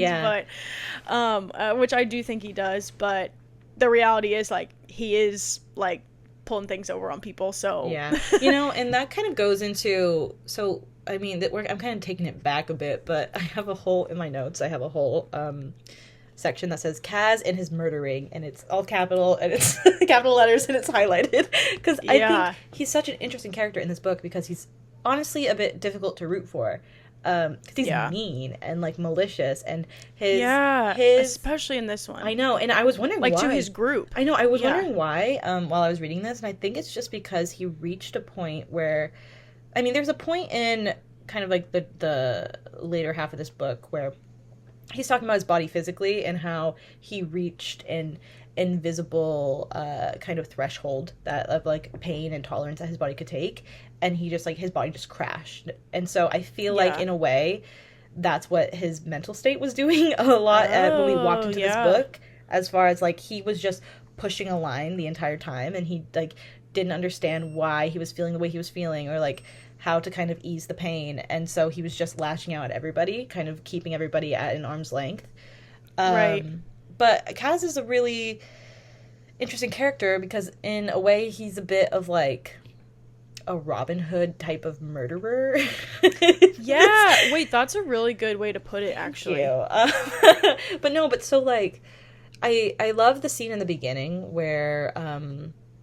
Speaker 1: but which I do think he does, but the reality is like he is like pulling things over on people, so
Speaker 2: and that kind of goes into, so I mean that I'm kind of taking it back a bit, but I have a whole in my notes section that says Kaz and his murdering, and it's all capital and it's capital letters and it's highlighted because I think he's such an interesting character in this book because he's honestly a bit difficult to root for, because he's mean and like malicious, and his
Speaker 1: especially in this one.
Speaker 2: I know, and I was wondering
Speaker 1: like
Speaker 2: why.
Speaker 1: To his group.
Speaker 2: I know, I was wondering why while I was reading this, and I think it's just because he reached a point where, I mean, there's a point in kind of like the later half of this book where he's talking about his body physically and how he reached an invisible kind of threshold that of like pain and tolerance that his body could take, and he just like his body just crashed. And so I feel like in a way that's what his mental state was doing a lot when we walked into this book, as far as like he was just pushing a line the entire time, and he like didn't understand why he was feeling the way he was feeling, or like how to kind of ease the pain, and so he was just lashing out at everybody, kind of keeping everybody at an arm's length. But Kaz is a really interesting character because in a way he's a bit of like a Robin Hood type of murderer.
Speaker 1: Wait, that's a really good way to put it, actually.
Speaker 2: But so like I love the scene in the beginning where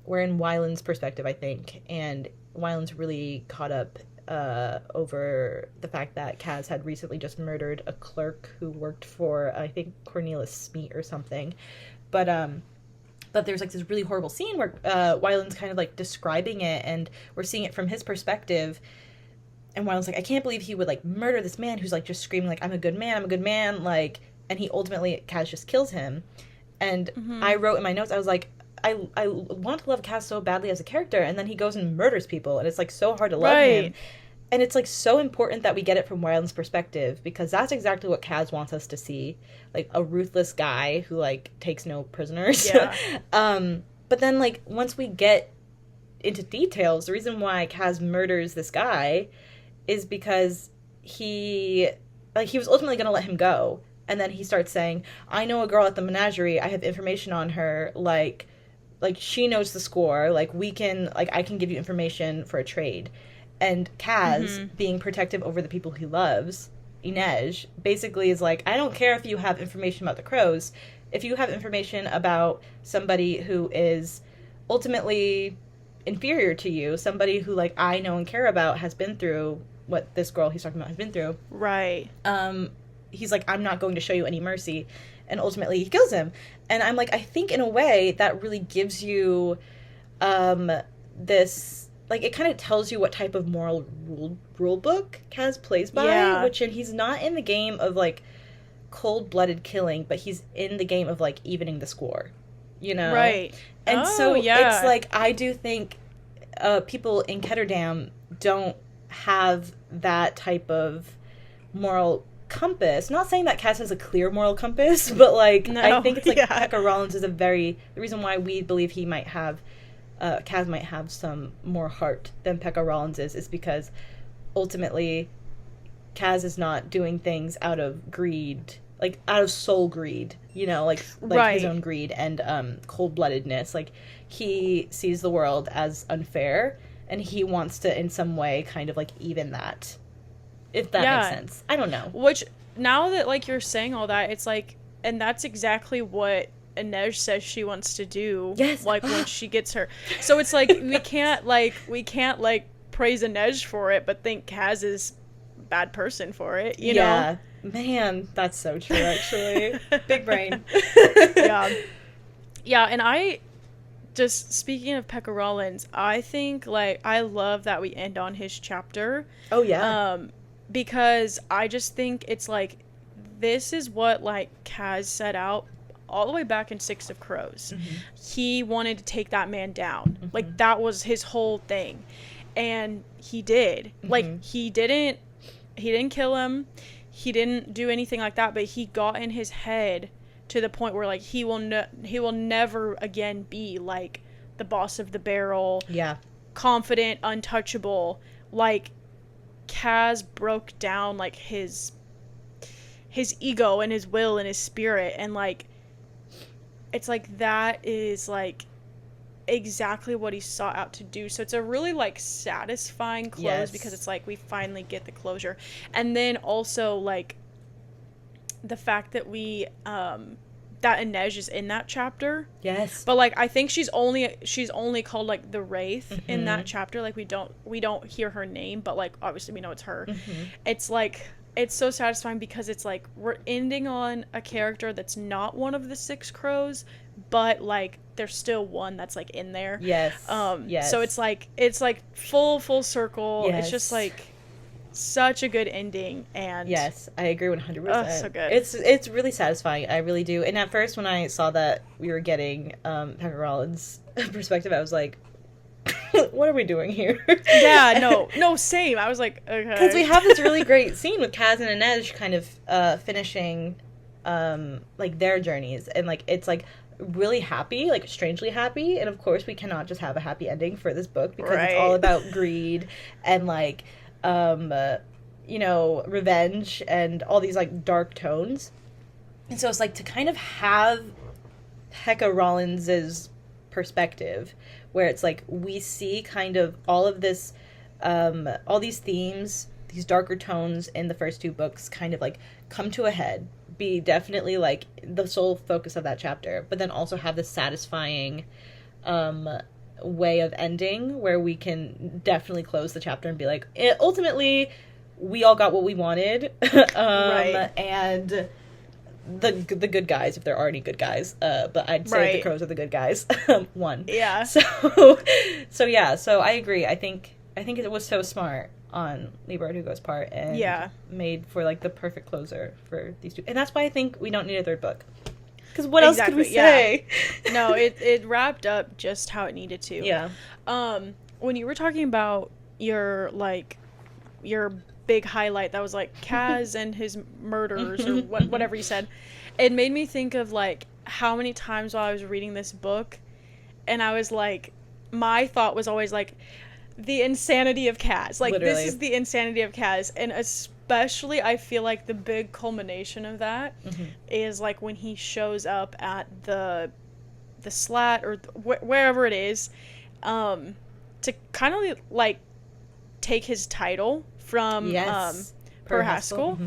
Speaker 2: we're in Wyland's perspective, I think, and Wyland's really caught up over the fact that Kaz had recently just murdered a clerk who worked for, I think, Cornelis Smeet or something. But there's like this really horrible scene where Wyland's kind of like describing it, and we're seeing it from his perspective. And Wyland's like, I can't believe he would like murder this man who's like just screaming like, I'm a good man, like, and he ultimately, Kaz just kills him. And I wrote in my notes, I was like, I want to love Kaz so badly as a character, and then he goes and murders people, and it's like so hard to love him.
Speaker 3: And it's, like, so important that we get it from Wyland's perspective, because that's exactly what Kaz wants us to see. Like, a ruthless guy who, like, takes no prisoners.
Speaker 1: Yeah.
Speaker 3: But then, like, once we get into details, the reason why Kaz murders this guy is because he was ultimately going to let him go. And then he starts saying, I know a girl at the menagerie. I have information on her. Like, she knows the score. Like, we can, like, I can give you information for a trade. And Kaz, being protective over the people he loves, Inej, basically is like, I don't care if you have information about the crows. If you have information about somebody who is ultimately inferior to you, somebody who, like, I know and care about has been through what this girl he's talking about has been through.
Speaker 1: Right.
Speaker 3: He's like, I'm not going to show you any mercy. And ultimately he kills him. And I'm like, I think in a way that really gives you this... Like, it kind of tells you what type of moral rule book Kaz plays by, and he's not in the game of, like, cold-blooded killing, but he's in the game of, like, evening the score, you know?
Speaker 1: Right.
Speaker 3: And it's, like, I do think people in Ketterdam don't have that type of moral compass. Not saying that Kaz has a clear moral compass, but, like, I think it's, like, Pekka Rollins is the reason why we believe he might have... Kaz might have some more heart than Pekka Rollins is because ultimately Kaz is not doing things out of greed, like out of soul greed, you know, like his own greed and cold-bloodedness. Like, he sees the world as unfair and he wants to in some way kind of, like, even that, if that makes sense. I don't know.
Speaker 1: Which, now that, like, you're saying all that, it's like, and that's exactly what Inej says she wants to do.
Speaker 3: Yes.
Speaker 1: Like, when she gets her. So it's like, we can't praise Inej for it, but think Kaz is a bad person for it, you know?
Speaker 3: Man, that's so true, actually. Big brain.
Speaker 1: Yeah, and I, just speaking of Pekka Rollins, I think, like, I love that we end on his chapter.
Speaker 3: Oh, yeah.
Speaker 1: Because I just think it's, like, this is what, like, Kaz set out all the way back in Six of Crows. He wanted to take that man down. Like, that was his whole thing. And he did. Like, he didn't kill him. He didn't do anything like that, but he got in his head to the point where, like, he will never again be, like, the boss of the barrel.
Speaker 3: Yeah.
Speaker 1: Confident, untouchable. Like, Kaz broke down, like, his ego and his will and his spirit, and, like, it's like that is, like, exactly what he sought out to do. So it's a really, like, satisfying close because it's like we finally get the closure. And then also, like, the fact that we that Inej is in that chapter.
Speaker 3: Yes.
Speaker 1: But, like, I think she's only called, like, the Wraith in that chapter. Like, we don't hear her name, but, like, obviously we know it's her. It's like, it's so satisfying because it's like we're ending on a character that's not one of the Six Crows, but, like, there's still one that's, like, in there.
Speaker 3: Yes.
Speaker 1: So it's like full circle. It's just, like, such a good ending. And
Speaker 3: yes, I agree 100%.
Speaker 1: Oh, so good.
Speaker 3: It's really satisfying. I really do. And at first, when I saw that we were getting Pekka Rollins' perspective, I was like, what are we doing here?
Speaker 1: No, same. I was like, okay.
Speaker 3: Because we have this really great scene with Kaz and Inej kind of finishing, like, their journeys. And, like, it's, like, really happy, like, strangely happy. And, of course, we cannot just have a happy ending for this book because it's all about greed and, like, you know, revenge and all these, like, dark tones. And so it's, like, to kind of have Pekka Rollins's perspective where it's like we see kind of all of this all these themes, these darker tones in the first two books kind of, like, come to a head, be definitely, like, the sole focus of that chapter, but then also have this satisfying way of ending where we can definitely close the chapter and be like, ultimately we all got what we wanted. And the good guys, if there are any good guys, but I'd say the Crows are the good guys. One.
Speaker 1: Yeah.
Speaker 3: So I agree. I think it was so smart on Leigh Bardugo's part and made for, like, the perfect closer for these two. And that's why I think we don't need a third book. Because what else could we say?
Speaker 1: No, it wrapped up just how it needed to.
Speaker 3: Yeah.
Speaker 1: When you were talking about your, like, your big highlight that was like Kaz and his murders or whatever you said, it made me think of like how many times while I was reading this book, and I was like, my thought was always like, the insanity of Kaz. Like,
Speaker 3: Literally.
Speaker 1: this is the insanity of Kaz. And especially, I feel like the big culmination of that is like when he shows up at the slat or wherever it is, to kind of like take his title from Per Haskell.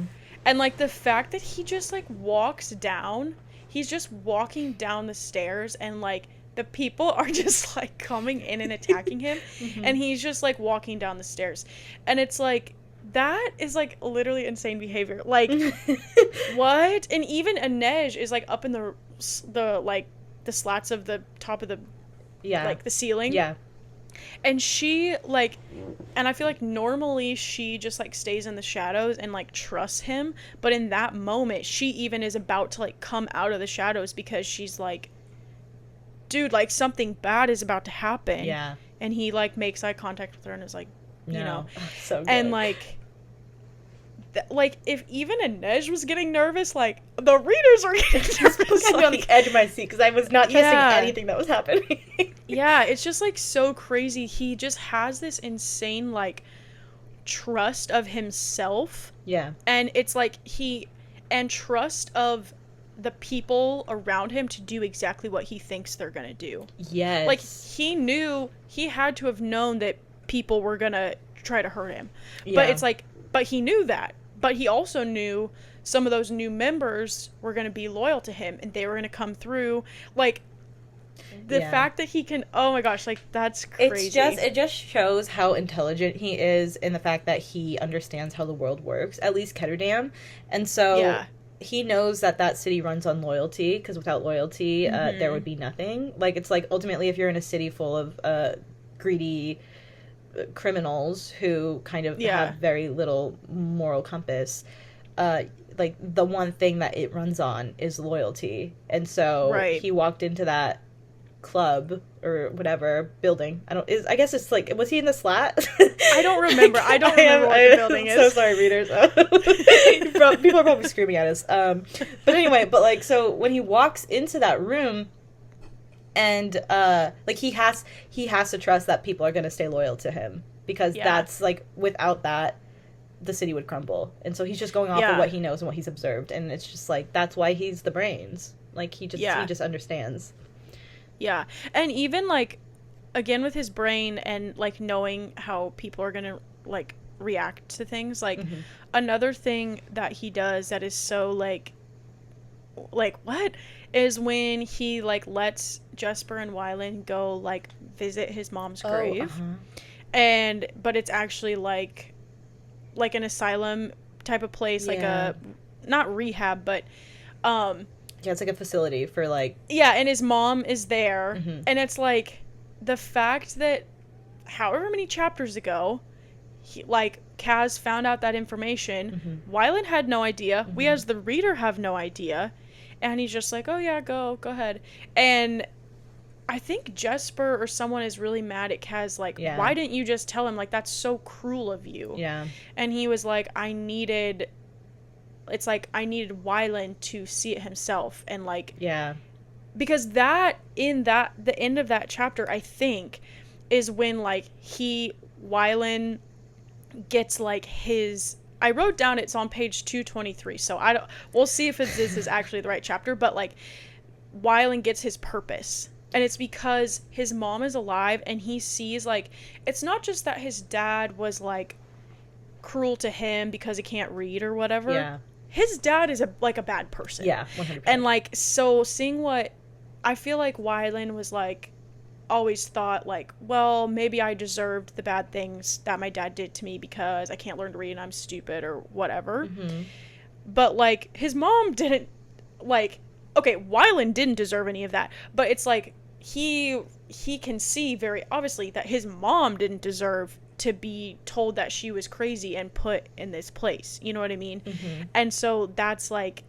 Speaker 1: And like the fact that he just like walks down, he's just walking down the stairs, and like the people are just like coming in and attacking him, and he's just like walking down the stairs, and it's like, that is like literally insane behavior. Like, what? And even Inej is like up in the like the slats of the top of the like the ceiling, and she like, and I feel like normally she just like stays in the shadows and like trusts him, but in that moment she even is about to like come out of the shadows because she's like, dude, like something bad is about to happen.
Speaker 3: Yeah.
Speaker 1: And he like makes eye contact with her and is like, you know,
Speaker 3: so good.
Speaker 1: and like like if even Inej was getting nervous, like the readers were getting nervous.
Speaker 3: I was on the edge of my seat because I was not trusting anything that was happening.
Speaker 1: Yeah, it's just like so crazy. He just has this insane like trust of himself.
Speaker 3: Yeah.
Speaker 1: And it's like and trust of the people around him to do exactly what he thinks they're gonna do.
Speaker 3: Yes.
Speaker 1: Like, he had to have known that people were gonna try to hurt him. Yeah. But it's like, but he knew that. But he also knew some of those new members were gonna be loyal to him, and they were gonna come through. Like, the fact that he can, oh my gosh, like, that's crazy.
Speaker 3: It just shows how intelligent he is in the fact that he understands how the world works, at least Ketterdam. And so he knows that city runs on loyalty, because without loyalty, there would be nothing. Like, it's like, ultimately, if you're in a city full of greedy criminals who kind of have very little moral compass, like, the one thing that it runs on is loyalty. And so he walked into that club or whatever building. I guess it's like, was he in the slat?
Speaker 1: I don't remember. I don't remember what the building is.
Speaker 3: So sorry, readers. People are probably screaming at us. But anyway, like, so when he walks into that room, and like, he has to trust that people are going to stay loyal to him, because that's like, without that, the city would crumble. And so he's just going off of what he knows and what he's observed, and it's just like, that's why he's the brains. Like, he just understands.
Speaker 1: Yeah. And even, like, again, with his brain and, like, knowing how people are going to, like, react to things, like, another thing that he does that is so, like, what? Is when he, like, lets Jesper and Wylan go, like, visit his mom's grave. But it's actually, like an asylum type of place, like a, not rehab, but,
Speaker 3: yeah, it's like a facility for, like...
Speaker 1: Yeah, and his mom is there, and it's, like, the fact that however many chapters ago, Kaz found out that information, Wylan had no idea, we as the reader have no idea, and he's just like, oh yeah, go ahead. And I think Jesper or someone is really mad at Kaz, like, why didn't you just tell him? Like, that's so cruel of you. Yeah. And he was like, I needed Wylan to see it himself, and like, because the end of that chapter, I think, is when like Wylan gets like his, I wrote down, it's on page 223, so we'll see if this is actually the right chapter, but like, Wylan gets his purpose, and it's because his mom is alive, and he sees, like, it's not just that his dad was like cruel to him because he can't read or whatever. Yeah. His dad is a bad person. Yeah, 100%. And, like, so seeing what... I feel like Wylan was, like, always thought, like, well, maybe I deserved the bad things that my dad did to me because I can't learn to read and I'm stupid or whatever. But, like, his mom didn't, like... Okay, Wylan didn't deserve any of that. But it's, like, he can see very obviously that his mom didn't deserve to be told that she was crazy and put in this place, you know what I mean? And so that's like,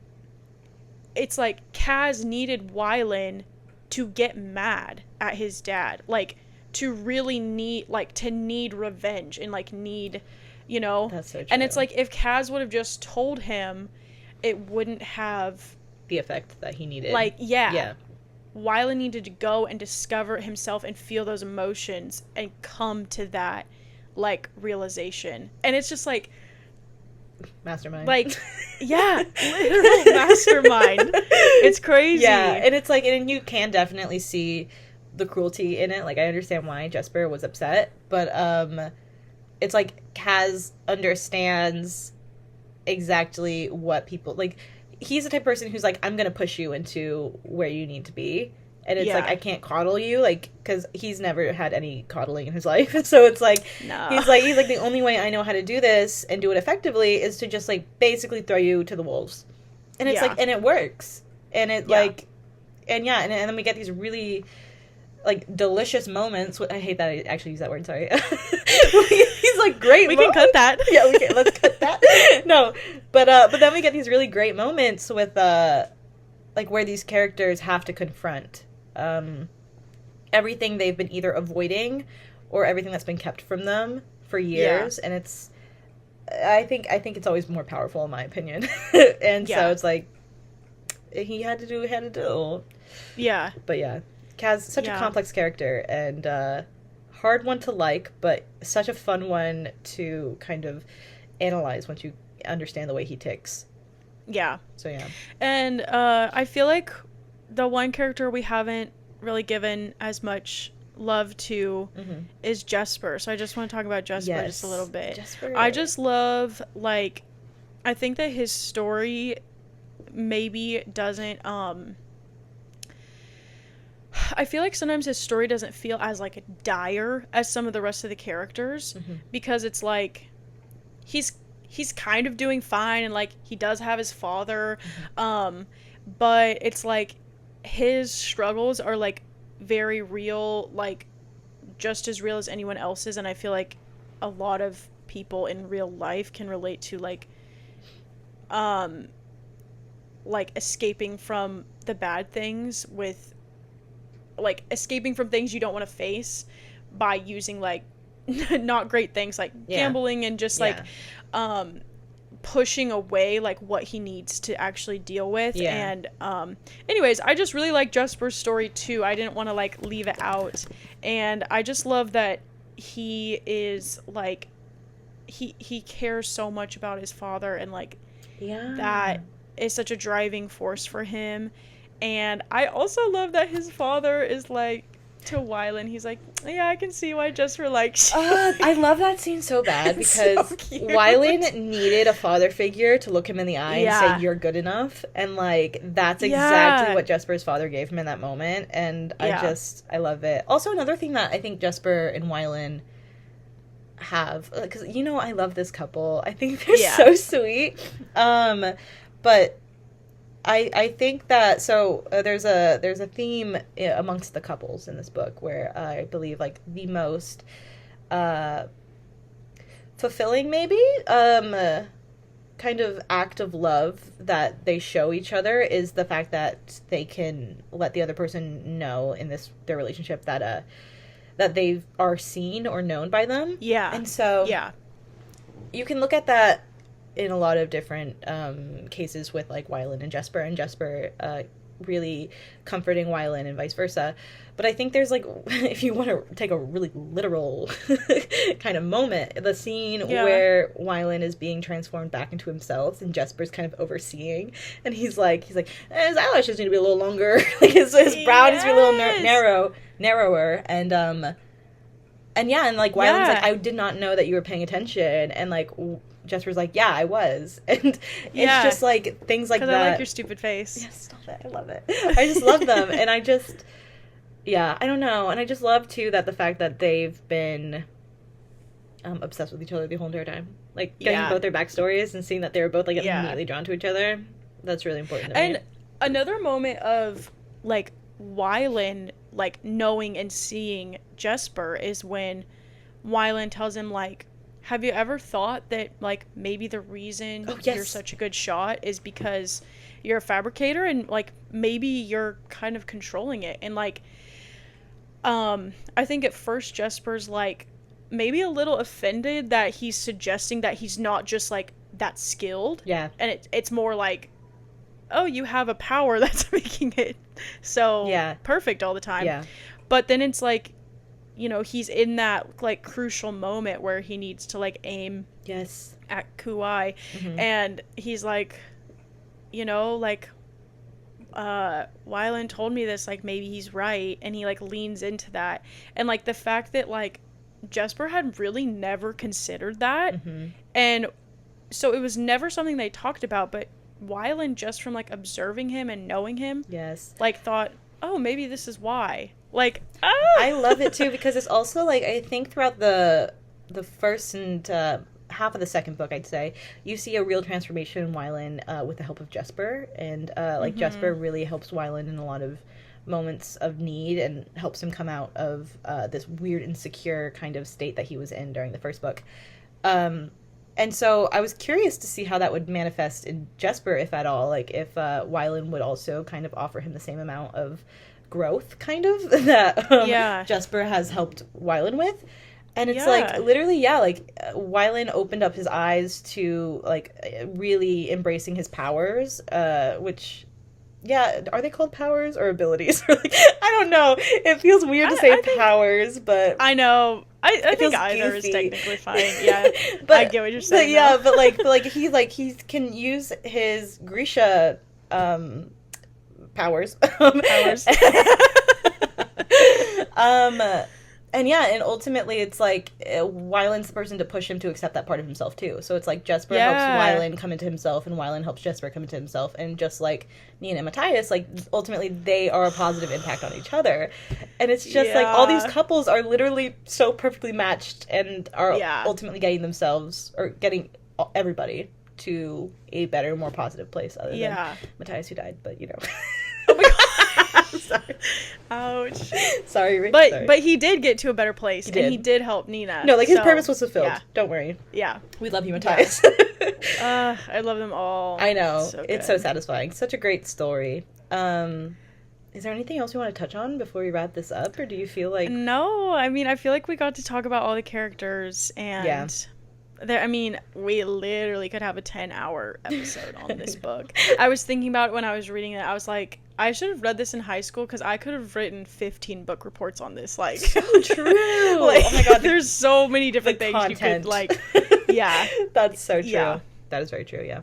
Speaker 1: it's like Kaz needed Wylan to get mad at his dad, like, to really need, like, to need revenge and like need, you know?
Speaker 3: That's so true.
Speaker 1: And it's like, if Kaz would have just told him, it wouldn't have
Speaker 3: the effect that he needed.
Speaker 1: Like,
Speaker 3: Yeah.
Speaker 1: Wylan needed to go and discover himself and feel those emotions and come to that, like, realization. And it's just like,
Speaker 3: Mastermind.
Speaker 1: like, yeah, literal mastermind. It's crazy.
Speaker 3: Yeah, and it's like, and you can definitely see the cruelty in it. Like, I understand why Jesper was upset, but it's like Kaz understands exactly what people like. He's the type of person who's like, I'm gonna push you into where you need to be, and it's like, I can't coddle you, like, because he's never had any coddling in his life, so it's like,
Speaker 1: no.
Speaker 3: he's like the only way I know how to do this and do it effectively is to just like basically throw you to the wolves, and it's like, and it works, and it like, and and then we get these really like delicious moments. I hate that I actually use that word. Sorry. He's like great.
Speaker 1: We can cut that.
Speaker 3: Yeah, we can. Let's cut that. No, but then we get these really great moments with like where these characters have to confront everything they've been either avoiding or everything that's been kept from them for years, and it's. I think it's always more powerful in my opinion, and so it's like he had to do what he had to do.
Speaker 1: Yeah.
Speaker 3: But yeah. Kaz, such a complex character, and hard one to like, but such a fun one to kind of analyze once you understand the way he ticks.
Speaker 1: Yeah.
Speaker 3: So yeah.
Speaker 1: And I feel like the one character we haven't really given as much love to is Jesper. So I just want to talk about Jesper just a little bit.
Speaker 3: Jesper.
Speaker 1: I just love, like, I think that his story maybe doesn't I feel like sometimes his story doesn't feel as, like, dire as some of the rest of the characters, because it's like he's kind of doing fine, and, like, he does have his father, but it's like his struggles are, like, very real, like, just as real as anyone else's, and I feel like a lot of people in real life can relate to, like escaping from the bad things with, like, escaping from things you don't want to face by using, like, not great things like gambling and just like pushing away, like, what he needs to actually deal with. And anyways, I just really like Jesper's story too. I didn't want to, like, leave it out, and I just love that he is, like, he cares so much about his father, and, like, that is such a driving force for him. And I also love that his father is like, to Wylan, he's like, yeah, I can see why Jesper likes you.
Speaker 3: I love that scene so bad, because so Wylan needed a father figure to look him in the eye and say, you're good enough. And, like, that's exactly what Jesper's father gave him in that moment. And I love it. Also, another thing that I think Jesper and Wylan have, because, you know, I love this couple. I think they're so sweet. But I think that, so there's a theme amongst the couples in this book where I believe, like, the most fulfilling, maybe, kind of act of love that they show each other is the fact that they can let the other person know in their relationship that they are seen or known by them. Yeah. And so you can look at that in a lot of different cases with, like, Wylan and Jesper really comforting Wylan and vice versa. But I think there's, like, if you want to take a really literal kind of moment, the scene where Wylan is being transformed back into himself and Jesper's kind of overseeing, and he's like, his eyelashes need to be a little longer, like his brow needs to be a little narrower, and like Wylan's like, I did not know that you were paying attention, and, like, Jesper's like, yeah, I was. And it's just, like, things like that.
Speaker 1: Because I like your stupid face.
Speaker 3: Yeah, stop it. I love it. I just love them. And I just, I don't know. And I just love, too, that the fact that they've been obsessed with each other the whole entire time. Like, getting both their backstories and seeing that they were both, like, immediately drawn to each other. That's really important to me.
Speaker 1: And another moment of, like, Wylan, like, knowing and seeing Jesper is when Wylan tells him, like, have you ever thought that, like, maybe the reason you're such a good shot is because you're a fabricator, and, like, maybe you're kind of controlling it? And, like, I think at first Jesper's like, maybe a little offended that he's suggesting that he's not just like that skilled.
Speaker 3: Yeah.
Speaker 1: And it's more like, oh, you have a power that's making it so perfect all the time.
Speaker 3: Yeah.
Speaker 1: But then it's like, you know, he's in that like crucial moment where he needs to like aim at Kuai. And he's like, you know, like, Wylan told me this, like, maybe he's right. And he like leans into that. And like the fact that like Jesper had really never considered that. And so it was never something they talked about, but Wylan, just from like observing him and knowing him, like thought, oh, maybe this is why. Like,
Speaker 3: I love it too, because it's also like, I think throughout the first and half of the second book, I'd say, you see a real transformation in Wylan with the help of Jesper, and like Jesper really helps Wylan in a lot of moments of need and helps him come out of this weird insecure kind of state that he was in during the first book. And so I was curious to see how that would manifest in Jesper, if at all, like if Wylan would also kind of offer him the same amount of growth, kind of, that Jesper has helped Wylan with. And it's like, literally, like Wylan opened up his eyes to like really embracing his powers, which, are they called powers or abilities? Like, I don't know. It feels weird to say powers, but
Speaker 1: I know. I think either is technically fine. Yeah, but I get what you're saying.
Speaker 3: But but he can use his Grisha powers. And ultimately it's like Wylan's the person to push him to accept that part of himself too. So it's like Jesper helps Wylan come into himself, and Wylan helps Jesper come into himself. And just like Nina and Matthias, like ultimately they are a positive impact on each other. And it's just like all these couples are literally so perfectly matched and are ultimately getting themselves, or getting everybody, to a better, more positive place, other than Matthias, who died, but you know.
Speaker 1: Oh my god. Sorry. Ouch.
Speaker 3: Sorry.
Speaker 1: But he did get to a better place, and he did help Nina.
Speaker 3: No, like his purpose was fulfilled. Yeah. Don't worry.
Speaker 1: Yeah.
Speaker 3: We love you, Matthias.
Speaker 1: I love them all.
Speaker 3: I know. It's so satisfying. Such a great story. Is there anything else you want to touch on before we wrap this up, or do you feel like...
Speaker 1: No, I mean, I feel like we got to talk about all the characters, and we literally could have a 10-hour episode on this book. I was thinking about it when I was reading it. I was like, I should have read this in high school, because I could have written 15 book reports on this. Like,
Speaker 3: so true.
Speaker 1: Like, oh my god, there's so many different things
Speaker 3: content.
Speaker 1: you could, like,
Speaker 3: That's so true.
Speaker 1: Yeah.
Speaker 3: That is very true, yeah.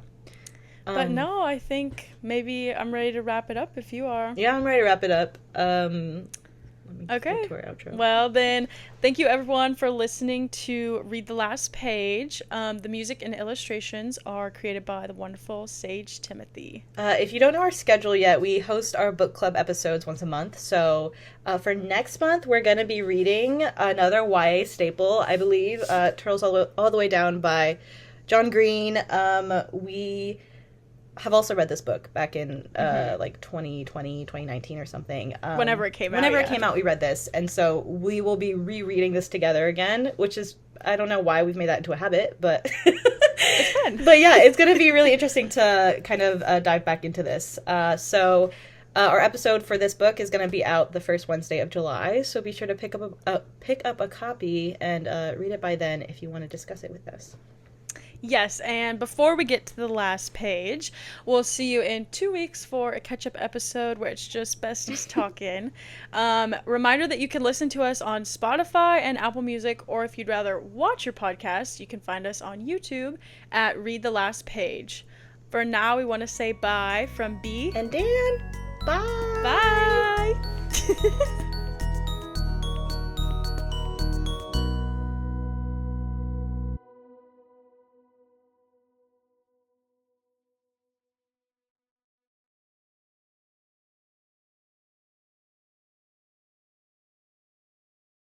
Speaker 1: But no, I think maybe I'm ready to wrap it up if you are.
Speaker 3: Yeah, I'm ready to wrap it up. Let me
Speaker 1: okay.
Speaker 3: get to our outro.
Speaker 1: Well, then, thank you everyone for listening to Read the Last Page. The music and illustrations are created by the wonderful Sage Timothy.
Speaker 3: If you don't know our schedule yet, we host our book club episodes once a month. So for next month, we're going to be reading another YA staple, I believe, Turtles All the Way Down by John Green. We have also read this book back in like 2020, 2019 or something.
Speaker 1: Whenever it came out.
Speaker 3: Whenever it came out, we read this. And so we will be rereading this together again, which is, I don't know why we've made that into a habit, but
Speaker 1: it's fun.
Speaker 3: But yeah, it's going to be really interesting to kind of dive back into this. So our episode for this book is going to be out the first Wednesday of July. So be sure to pick up a copy and read it by then if you want to discuss it with us.
Speaker 1: Yes, and before we get to the last page, we'll see you in 2 weeks for a catch-up episode where it's just besties talking. Reminder that you can listen to us on Spotify and Apple Music, or if you'd rather watch your podcast, you can find us on YouTube at Read the Last Page. For now, we want to say bye from B
Speaker 3: and Dan. Bye.
Speaker 1: Bye.